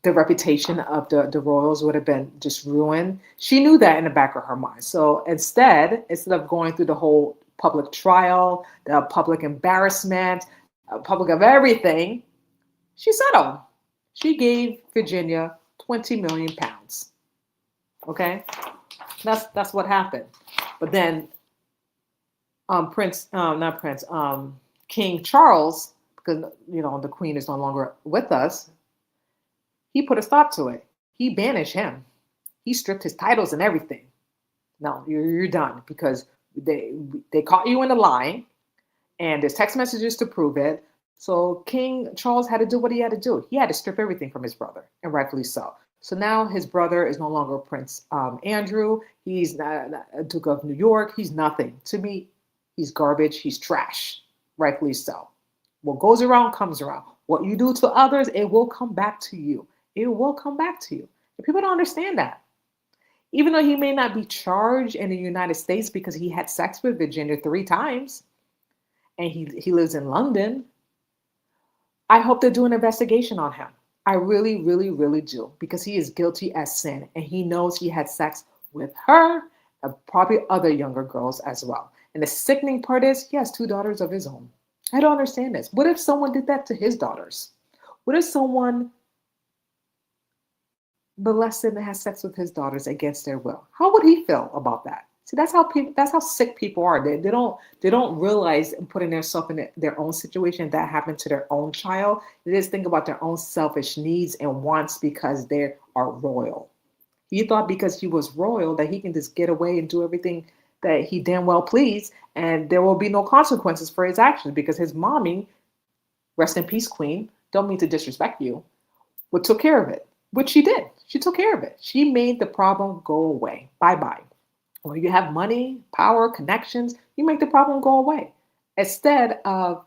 the reputation of the royals would have been just ruined. She knew that in the back of her mind. So instead of going through the whole public trial, the public embarrassment, public of everything, she settled. She gave Virginia 20 million pounds. Okay, that's what happened. But then King Charles, because the Queen is no longer with us, he put a stop to it. He banished him. He stripped his titles and everything. No, you're done because they caught you in the lie, and there's text messages to prove it. So King Charles had to do what he had to do. He had to strip everything from his brother, and rightfully so. So now his brother is no longer Prince Andrew. He's not a Duke of New York. He's nothing. To me, he's garbage. He's trash. Rightfully so. What goes around comes around. What you do to others, it will come back to you. It will come back to you. And people don't understand that. Even though he may not be charged in the United States because he had sex with Virginia 3 times, and he lives in London, I hope they do an investigation on him. I really, really, really do, because he is guilty as sin, and he knows he had sex with her and probably other younger girls as well. And the sickening part is he has 2 daughters of his own. I don't understand this. What if someone did that to his daughters? What if someone molested and has sex with his daughters against their will? How would he feel about that? See, that's how sick people are. They don't realize and putting themselves in their own situation that happened to their own child. They just think about their own selfish needs and wants because they are royal. He thought because he was royal that he can just get away and do everything that he damn well pleased, and there will be no consequences for his actions because his mommy, rest in peace, Queen, don't mean to disrespect you, but took care of it, which she did. She took care of it. She made the problem go away. Bye-bye. When you have money, power, connections, you make the problem go away. Instead of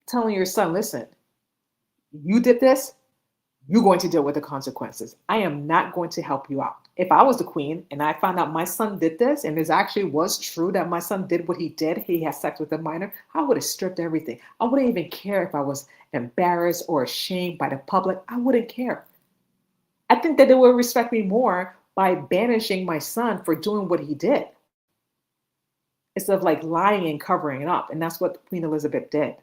telling your son, listen, you did this, you're going to deal with the consequences. I am not going to help you out. If I was the Queen and I found out my son did this, and it actually was true that my son did what he did, he had sex with a minor, I would have stripped everything. I wouldn't even care if I was embarrassed or ashamed by the public. I wouldn't care. I think that they would respect me more by banishing my son for doing what he did, instead of like lying and covering it up. And that's what Queen Elizabeth did.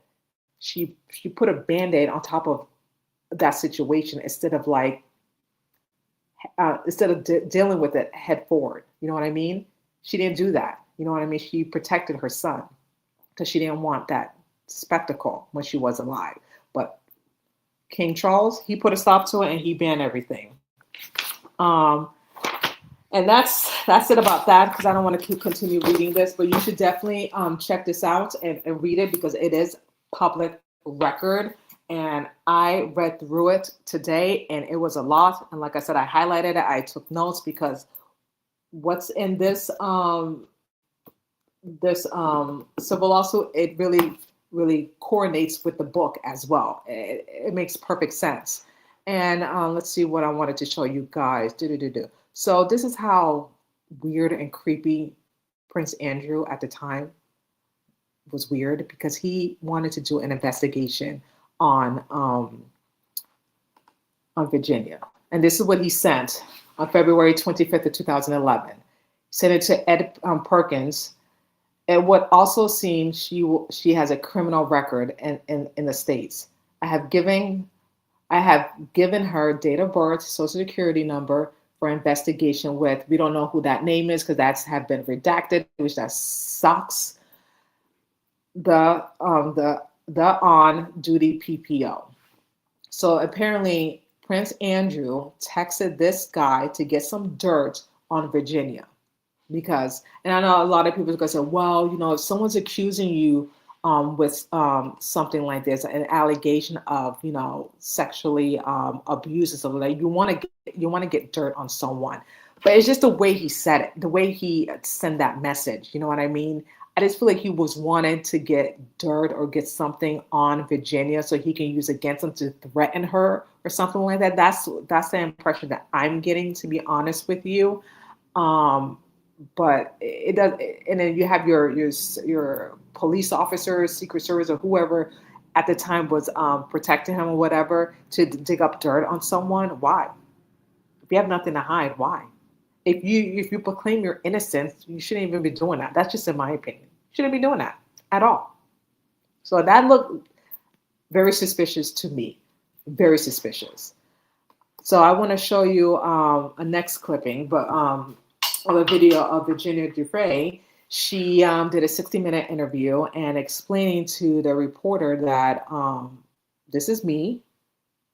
she put a Band-Aid on top of that situation instead of dealing with it head forward. You know what I mean? She didn't do that. You know what I mean? She protected her son because she didn't want that spectacle when she was alive. But King Charles, he put a stop to it and he banned everything. And that's it about that, because I don't want to continue reading this, but you should definitely check this out and read it, because it is public record. And I read through it today and it was a lot. And like I said, I highlighted it. I took notes because what's in this civil lawsuit, it really coordinates with the book as well. It makes perfect sense. And let's see what I wanted to show you guys. So this is how weird and creepy Prince Andrew at the time was. Weird because he wanted to do an investigation on Virginia. And this is what he sent on February 25th of 2011. He sent it to Ed Perkins. And what also seems she has a criminal record in the States. I have given her date of birth, social security number for investigation with, we don't know who that name is because that's have been redacted, which that sucks. The on-duty PPO. So apparently Prince Andrew texted this guy to get some dirt on Virginia. Because, and I know a lot of people are going to say, well, you know, if someone's accusing you with something like this, an allegation of, you know, sexually abuse and stuff like that, you want to get dirt on someone. But it's just the way he said it, the way he sent that message. You know what I mean? I just feel like he was wanting to get dirt or get something on Virginia so he can use against them to threaten her or something like that. That's the impression that I'm getting, to be honest with you. But it does, and then you have your police officers, Secret Service, or whoever at the time was protecting him or whatever, to dig up dirt on someone. Why? If you have nothing to hide, why? If you proclaim your innocence, you shouldn't even be doing that. That's just in my opinion. You shouldn't be doing that at all. So that looked very suspicious to me. Very suspicious. So I want to show you a next clipping, but of a video of Virginia Giuffre. She did a 60-minute interview and explaining to the reporter that this is me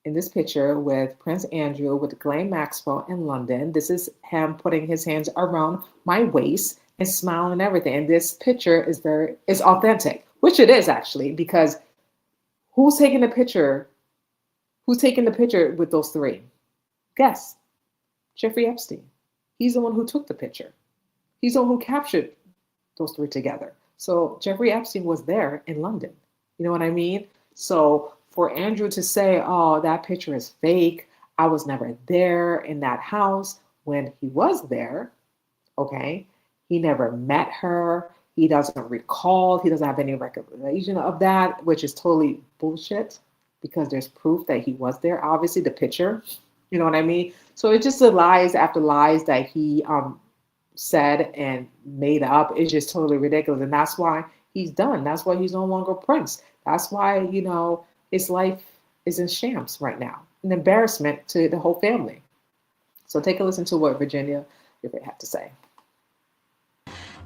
in this picture with Prince Andrew with Ghislaine Maxwell in London. This is him putting his hands around my waist and smiling and everything. And this picture is authentic, which it is actually, because who's taking the picture? Who's taking the picture with those three? Guess. Jeffrey Epstein. He's the one who took the picture. He's the one who captured those three together. So Jeffrey Epstein was there in London. You know what I mean? So for Andrew to say, oh, that picture is fake, I was never there in that house, when he was there, okay, he never met her. He doesn't recall. He doesn't have any recollection of that, which is totally bullshit, because there's proof that he was there. Obviously, the picture, you know what I mean? So it's just the lies after lies that he said and made up. It's just totally ridiculous. And that's why he's done. That's why he's no longer Prince. That's why, you know, his life is in shambles right now. An embarrassment to the whole family. So take a listen to what Virginia Giuffre had to say.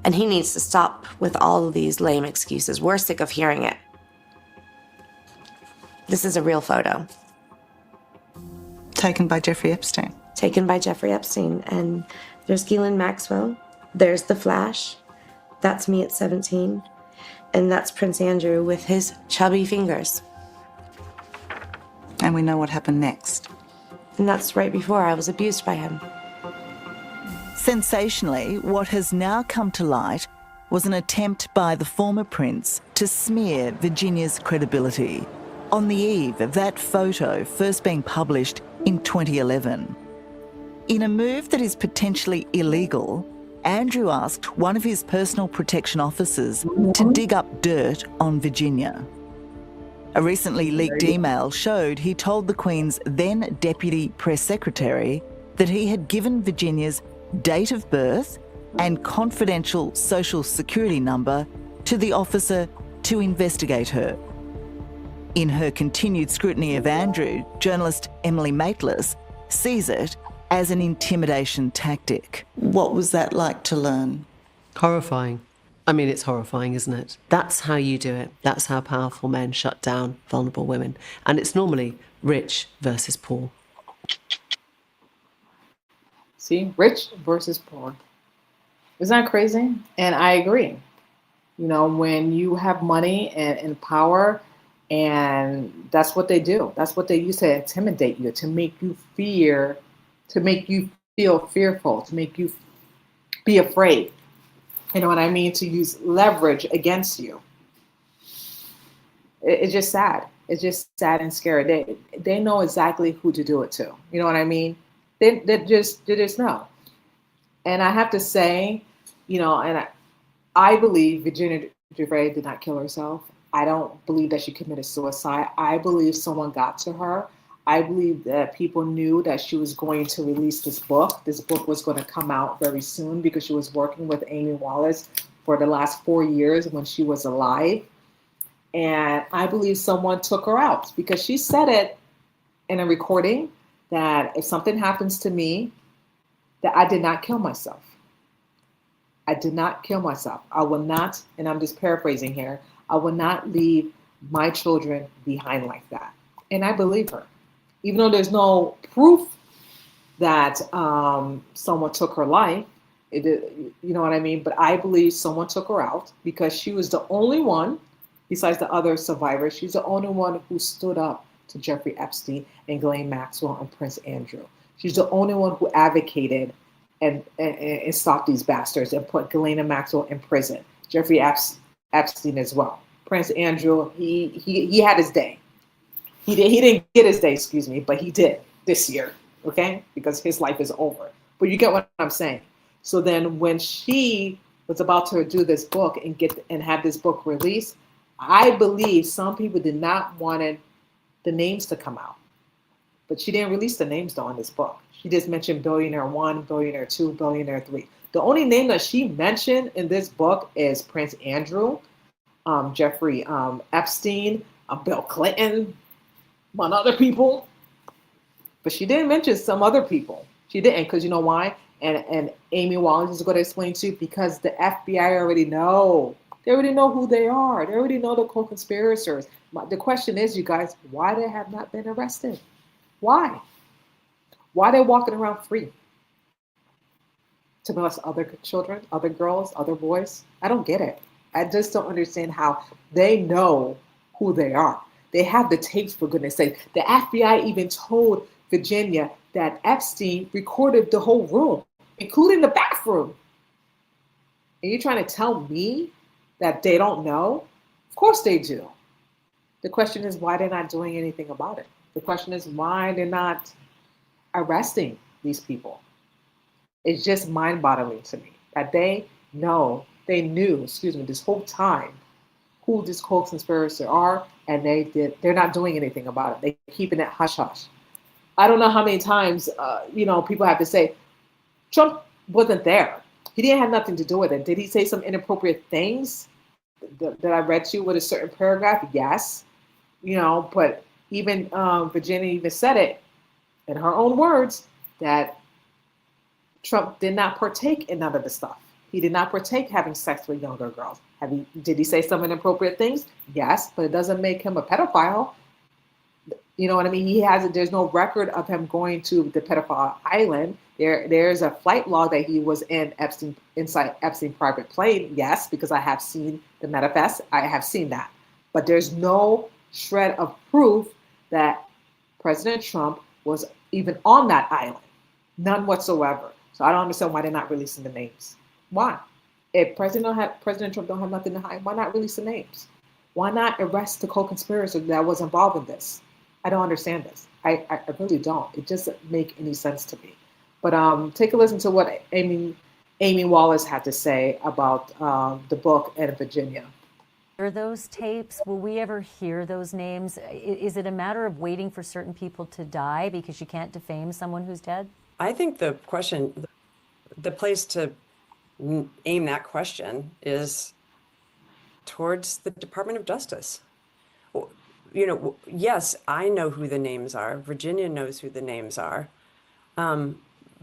And he needs to stop with all of these lame excuses. We're sick of hearing it. This is a real photo. Taken by Jeffrey Epstein. Taken by Jeffrey Epstein. And there's Ghislaine Maxwell. There's the flash. That's me at 17. And that's Prince Andrew with his chubby fingers. And we know what happened next. And that's right before I was abused by him. Sensationally, what has now come to light was an attempt by the former prince to smear Virginia's credibility on the eve of that photo first being published in 2011. In a move that is potentially illegal, Andrew asked one of his personal protection officers to dig up dirt on Virginia. A recently leaked email showed he told the Queen's then Deputy Press Secretary that he had given Virginia's date of birth and confidential social security number to the officer to investigate her. In her continued scrutiny of Andrew, journalist Emily Maitlis sees it as an intimidation tactic. What was that like to learn? Horrifying. I mean, it's horrifying, isn't it? That's how you do it. That's how powerful men shut down vulnerable women. And it's normally rich versus poor. See, rich versus poor. Isn't that crazy? And I agree. You know, when you have money and power, and that's what they do. That's what they use to intimidate you, to make you fear, to make you feel fearful, to make you be afraid. You know what I mean? To use leverage against you. It's just sad. It's just sad and scary. They know exactly who to do it to. You know what I mean? They just know. And I have to say, you know, and I believe Virginia Giuffre did not kill herself. I don't believe that she committed suicide. I believe someone got to her. I believe that people knew that she was going to release this book. This book was going to come out very soon because she was working with Amy Wallace for the last 4 years when she was alive. And I believe someone took her out because she said it in a recording that if something happens to me, that I did not kill myself. I did not kill myself. I will not, and I'm just paraphrasing here, I will not leave my children behind like that. And I believe her. Even though there's no proof that someone took her life, you know what I mean? But I believe someone took her out because she was the only one, besides the other survivors, she's the only one who stood up to Jeffrey Epstein and Ghislaine Maxwell and Prince Andrew. She's the only one who advocated and stopped these bastards and put Ghislaine Maxwell in prison. Jeffrey Epstein as well. Prince Andrew, he had his day. He didn't get his day, excuse me, but he did this year, okay? Because his life is over. But you get what I'm saying. So then when she was about to do this book and have this book released, I believe some people did not want the names to come out. But she didn't release the names though in this book. She just mentioned billionaire 1, billionaire 2, billionaire 3. The only name that she mentioned in this book is Prince Andrew, Jeffrey Epstein, Bill Clinton, among other people. But she didn't mention some other people. She didn't, because you know why? And Amy Wallace is going to explain to you, because the FBI already know. They already know who they are. They already know the co-conspirators. The question is, you guys, why they have not been arrested? Why? Why are they walking around free? To molest other children, other girls, other boys? I don't get it. I just don't understand how they know who they are. They have the tapes, for goodness sake. The FBI even told Virginia that Epstein recorded the whole room, including the bathroom. And you're trying to tell me that they don't know? Of course they do. The question is why they're not doing anything about it. The question is why they're not arresting these people. It's just mind-boggling to me that they knew, this whole time who these co-conspirators are, and they're not doing anything about it. They're keeping it hush-hush. I don't know how many times, people have to say, Trump wasn't there. He didn't have nothing to do with it. Did he say some inappropriate things that I read to you with a certain paragraph? Yes. But even Virginia even said it in her own words that Trump did not partake in none of the stuff. He did not partake having sex with younger girls. Did he say some inappropriate things? Yes, but it doesn't make him a pedophile. You know what I mean? There's no record of him going to the pedophile island. There's a flight log that he was inside Epstein private plane. Yes, because I have seen the manifest. I have seen that. But there's no shred of proof that President Trump was even on that island. None whatsoever. So I don't understand why they're not releasing the names. Why? If President Trump don't have nothing to hide, why not release the names? Why not arrest the co-conspirator that was involved in this? I don't understand this. I really don't. It doesn't make any sense to me. But take a listen to what Amy Wallace had to say about the book and Virginia. Are those tapes? Will we ever hear those names? Is it a matter of waiting for certain people to die because you can't defame someone who's dead? I think the place to aim that question is towards the Department of Justice. yes, I know who the names are. Virginia knows who the names are.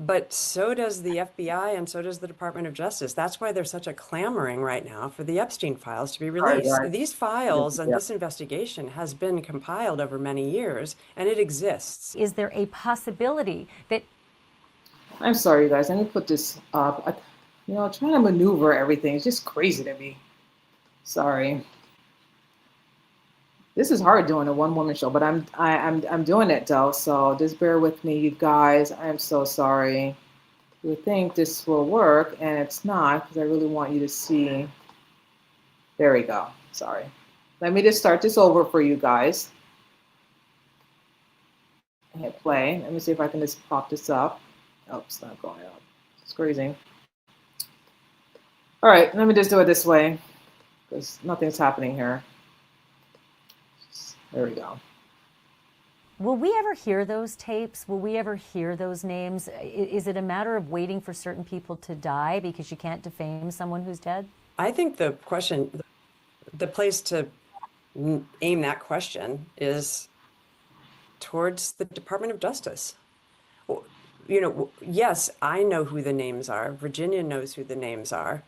But so does the FBI and so does the Department of Justice. That's why there's such a clamoring right now for the Epstein files to be released. Right. These files and Yeah. this investigation has been compiled over many years, and it exists. Is there a possibility that I'm sorry, you guys. Let me put this up. Trying to maneuver everything. It's just crazy to me. Sorry. This is hard doing a one-woman show, but I'm doing it though. So just bear with me, you guys. I'm so sorry. You think this will work, and it's not, because I really want you to see. There we go. Sorry. Let me just start this over for you guys. Hit play. Let me see if I can just pop this up. Oh, it's not going up. It's crazy. All right, let me just do it this way, because nothing's happening here. There we go. will we ever hear those tapes? Will we ever hear those names? Is it a matter of waiting for certain people to die because you can't defame someone who's dead? I think the place to aim that question is towards the Department of Justice. Yes, I know who the names are. Virginia knows who the names are.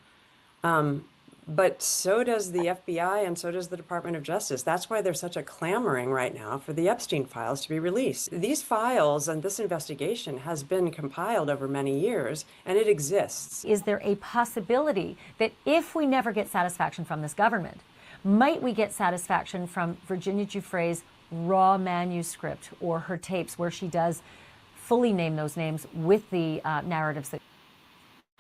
But so does the FBI and so does the Department of Justice. That's why there's such a clamoring right now for the Epstein files to be released. These files and this investigation has been compiled over many years, and it exists. Is there a possibility that if we never get satisfaction from this government, might we get satisfaction from Virginia Giuffre's raw manuscript or her tapes where she does fully name those names with the narratives that...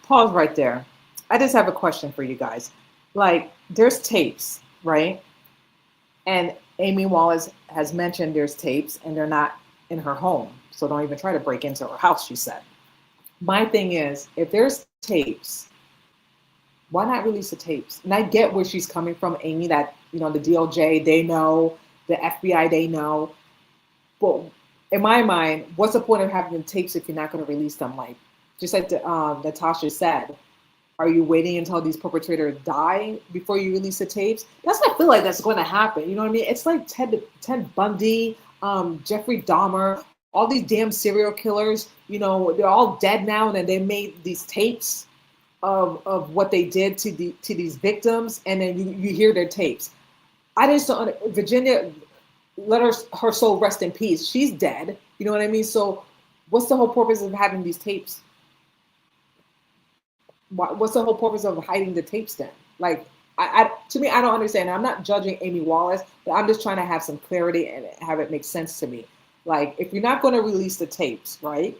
Pause right there. I just have a question for you guys. Like, there's tapes, right? And Amy Wallace has mentioned there's tapes and they're not in her home. So don't even try to break into her house, she said. My thing is, if there's tapes, why not release the tapes? And I get where she's coming from, Amy, that, the DOJ, they know, the FBI, they know. But in my mind, what's the point of having the tapes if you're not going to release them? Like, just like Natasha said, are you waiting until these perpetrators die before you release the tapes? That's what I feel like that's going to happen. You know what I mean? It's like Ted Bundy, Jeffrey Dahmer, all these damn serial killers, they're all dead now, and then they made these tapes of what they did to these victims, and then you hear their tapes. I just don't. Virginia, let her soul rest in peace. She's dead. You know what I mean? So what's the whole purpose of having these tapes? What's the whole purpose of hiding the tapes then? Like, to me, I don't understand. I'm not judging Amy Wallace, but I'm just trying to have some clarity and have it make sense to me. Like, if you're not going to release the tapes, right?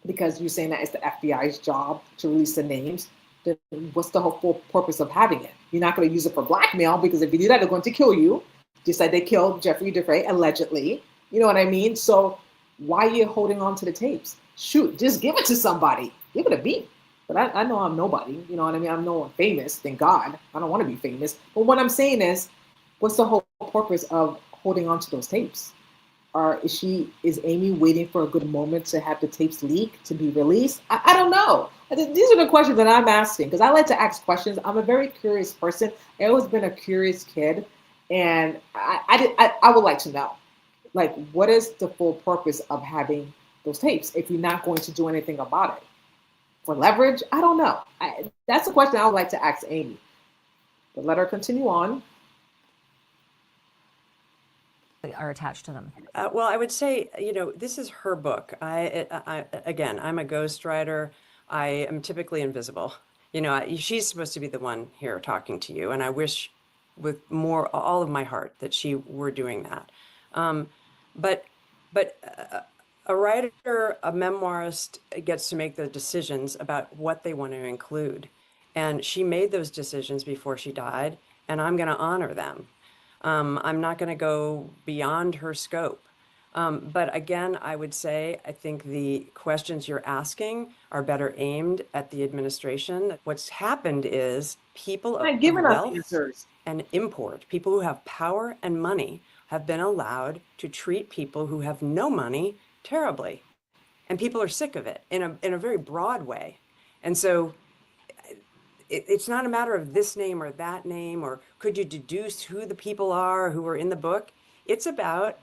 Because you're saying that it's the FBI's job to release the names, then what's the whole purpose of having it? You're not going to use it for blackmail, because if you do that, they're going to kill you. Just like they killed Jeffrey Epstein, allegedly. You know what I mean? So why are you holding on to the tapes? Shoot, just give it to somebody. Give it a beat. But I know I'm nobody. You know what I mean? I'm no one famous, thank God. I don't want to be famous. But what I'm saying is, what's the whole purpose of holding on to those tapes? Or is Amy waiting for a good moment to have the tapes leak to be released? I don't know. These are the questions that I'm asking, because I like to ask questions. I'm a very curious person. I've always been a curious kid. And I would like to know, like, what is the full purpose of having those tapes if you're not going to do anything about it? For leverage? I don't know. That's a question I would like to ask Amy. But let her continue on. Are attached to them. Well, I would say, this is her book. Again, I'm a ghostwriter. I am typically invisible. She's supposed to be the one here talking to you, and I wish with all of my heart that she were doing that. But a writer, a memoirist gets to make the decisions about what they want to include. And she made those decisions before she died, and I'm going to honor them. I'm not going to go beyond her scope. But again, I would say, I think the questions you're asking are better aimed at the administration. What's happened is people of wealth and import, people who have power and money, have been allowed to treat people who have no money terribly. And people are sick of it in a very broad way. And so it's not a matter of this name or that name, or could you deduce who the people are who are in the book? It's about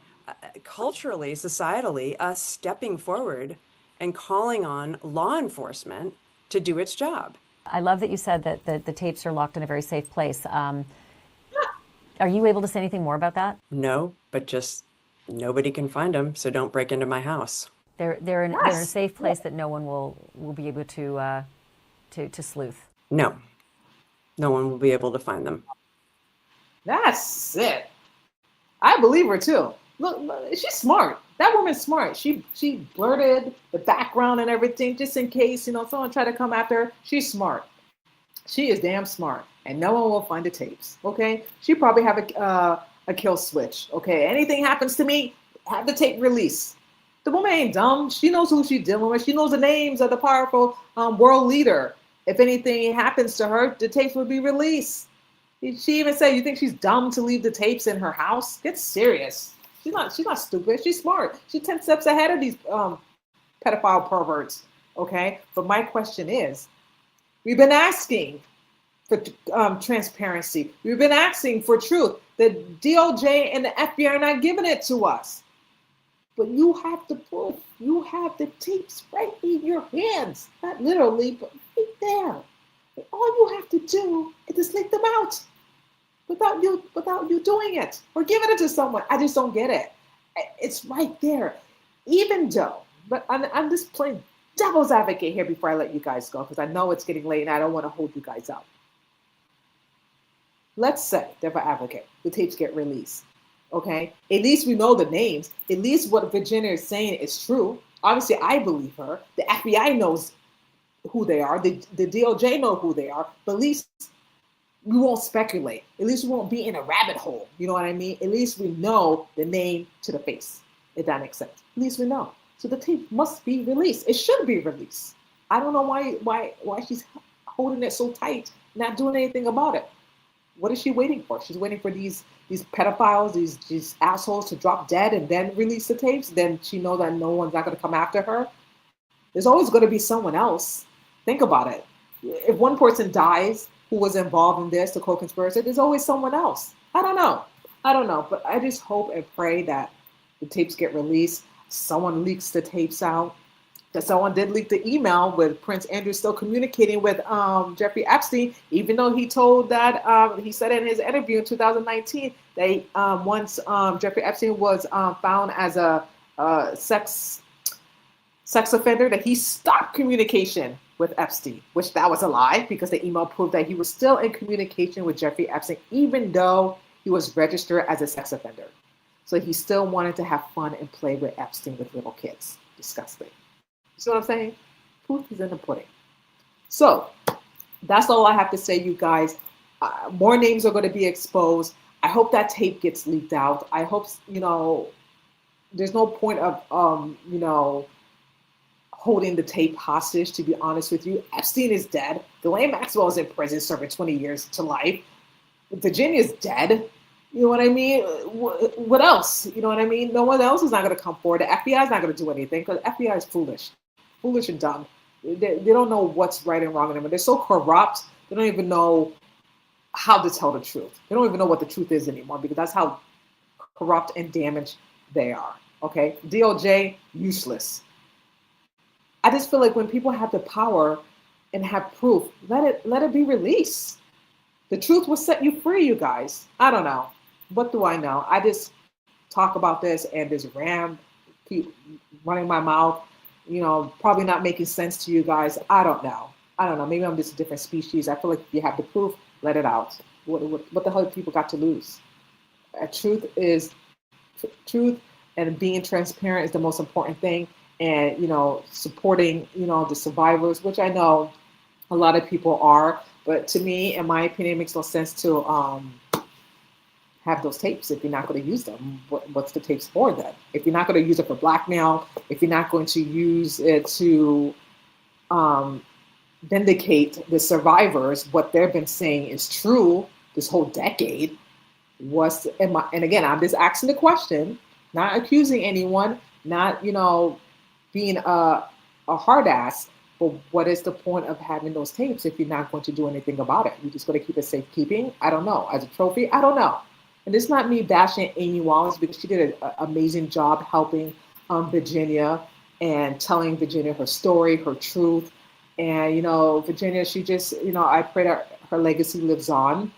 culturally, societally, us stepping forward and calling on law enforcement to do its job. I love that you said that the tapes are locked in a very safe place. Are you able to say anything more about that? No, but just nobody can find them, so don't break into my house. They're in a safe place that no one will be able to sleuth. No, no one will be able to find them. That's it. I believe her too. Look, she's smart. That woman's smart. She blurted the background and everything just in case, someone tried to come after her. She's smart. She is damn smart, and no one will find the tapes. Okay, she probably have a kill switch. Okay, anything happens to me, have the tape released. The woman ain't dumb. She knows who she's dealing with. She knows the names of the powerful world leader. If anything happens to her, the tapes will be released. She even said, "You think she's dumb to leave the tapes in her house? Get serious." She's not stupid. She's smart. She's 10 steps ahead of these pedophile perverts. Okay, but my question is, we've been asking for transparency. We've been asking for truth. The DOJ and the FBI are not giving it to us. But you have the proof. You have the tapes right in your hands. Not literally, but right there. And all you have to do is just leak them out without you doing it or giving it to someone. I just don't get it. It's right there. Even though, but I'm just playing devil's advocate here before I let you guys go, because I know it's getting late and I don't want to hold you guys up. Let's say, devil advocate, the tapes get released. Okay, at least we know the names. At least what Virginia is saying is true. Obviously, I believe her. The FBI knows who they are. The DOJ know who they are. But at least we won't speculate. At least we won't be in a rabbit hole. You know what I mean? At least we know the name to the face, if that makes sense. At least we know. So the tape must be released. It should be released. I don't know why she's holding it so tight, not doing anything about it. What is she waiting for? She's waiting for these pedophiles, these assholes to drop dead and then release the tapes. Then she knows that no one's not going to come after her. There's always going to be someone else. Think about it. If one person dies who was involved in this, the co-conspirator, there's always someone else. I don't know. But I just hope and pray that the tapes get released. Someone leaks the tapes out. That someone did leak the email with Prince Andrew still communicating with Jeffrey Epstein, even though he told that, he said in his interview in 2019 that once Jeffrey Epstein was found as a sex offender, that he stopped communication with Epstein, which that was a lie because the email proved that he was still in communication with Jeffrey Epstein, even though he was registered as a sex offender. So he still wanted to have fun and play with Epstein with little kids. Disgusting. You see what I'm saying? Proof is in the pudding. So that's all I have to say, you guys. More names are going to be exposed. I hope that tape gets leaked out. I hope, there's no point of, holding the tape hostage, to be honest with you. Epstein is dead. Ghislaine Maxwell is in prison serving 20 years to life. Virginia's dead. You know what I mean? What else? You know what I mean? No one else is not going to come forward. The FBI is not going to do anything because the FBI is foolish and dumb. They don't know what's right and wrong anymore. They're so corrupt. They don't even know how to tell the truth. They don't even know what the truth is anymore because that's how corrupt and damaged they are. Okay? DOJ, useless. I just feel like when people have the power and have proof, let it be released. The truth will set you free, you guys. I don't know. What do I know? I just talk about this and just keep running my mouth, probably not making sense to you guys. I don't know. Maybe I'm just a different species. I feel like if you have the proof, let it out. What the hell have people got to lose? Truth, and being transparent is the most important thing. And, supporting, the survivors, which I know a lot of people are. But to me, in my opinion, it makes no sense to have those tapes if you're not going to use them. What's the tapes for then? If you're not going to use it for blackmail, if you're not going to use it to vindicate the survivors, what they've been saying is true this whole decade, and again, I'm just asking the question, not accusing anyone, not, being a hard ass. But what is the point of having those tapes if you're not going to do anything about it? You're just going to keep it safekeeping? I don't know. As a trophy? I don't know. And it's not me bashing Amy Wallace, because she did an amazing job helping Virginia and telling Virginia her story, her truth. And, Virginia, she just, I pray that her legacy lives on.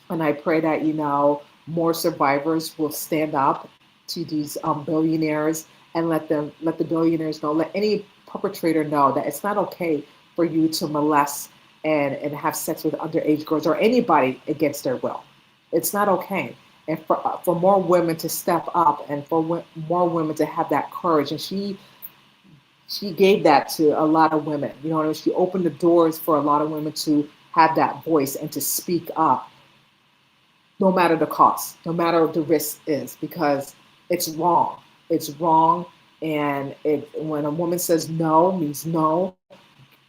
And I pray that, more survivors will stand up to these billionaires and let the billionaires know, let any perpetrator know that it's not okay for you to molest and have sex with underage girls or anybody against their will. It's not okay. And for more women to step up and for more women to have that courage. And she gave that to a lot of women. She opened the doors for a lot of women to have that voice and to speak up, no matter the cost, no matter what the risk is, because it's wrong. It's wrong. And when a woman says no, means no.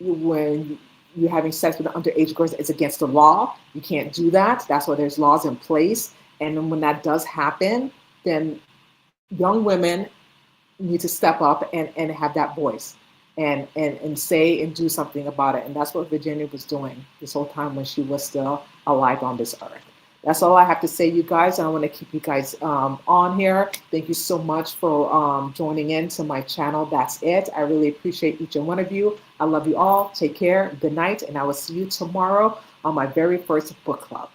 When you're having sex with underage girls, it's against the law. You can't do that. That's why there's laws in place. And then when that does happen, then young women need to step up and have that voice and say and do something about it. And that's what Virginia was doing this whole time when she was still alive on this earth. That's all I have to say, you guys. I want to keep you guys on here. Thank you so much for joining in to my channel. That's it. I really appreciate each and one of you. I love you all. Take care. Good night. And I will see you tomorrow on my very first book club.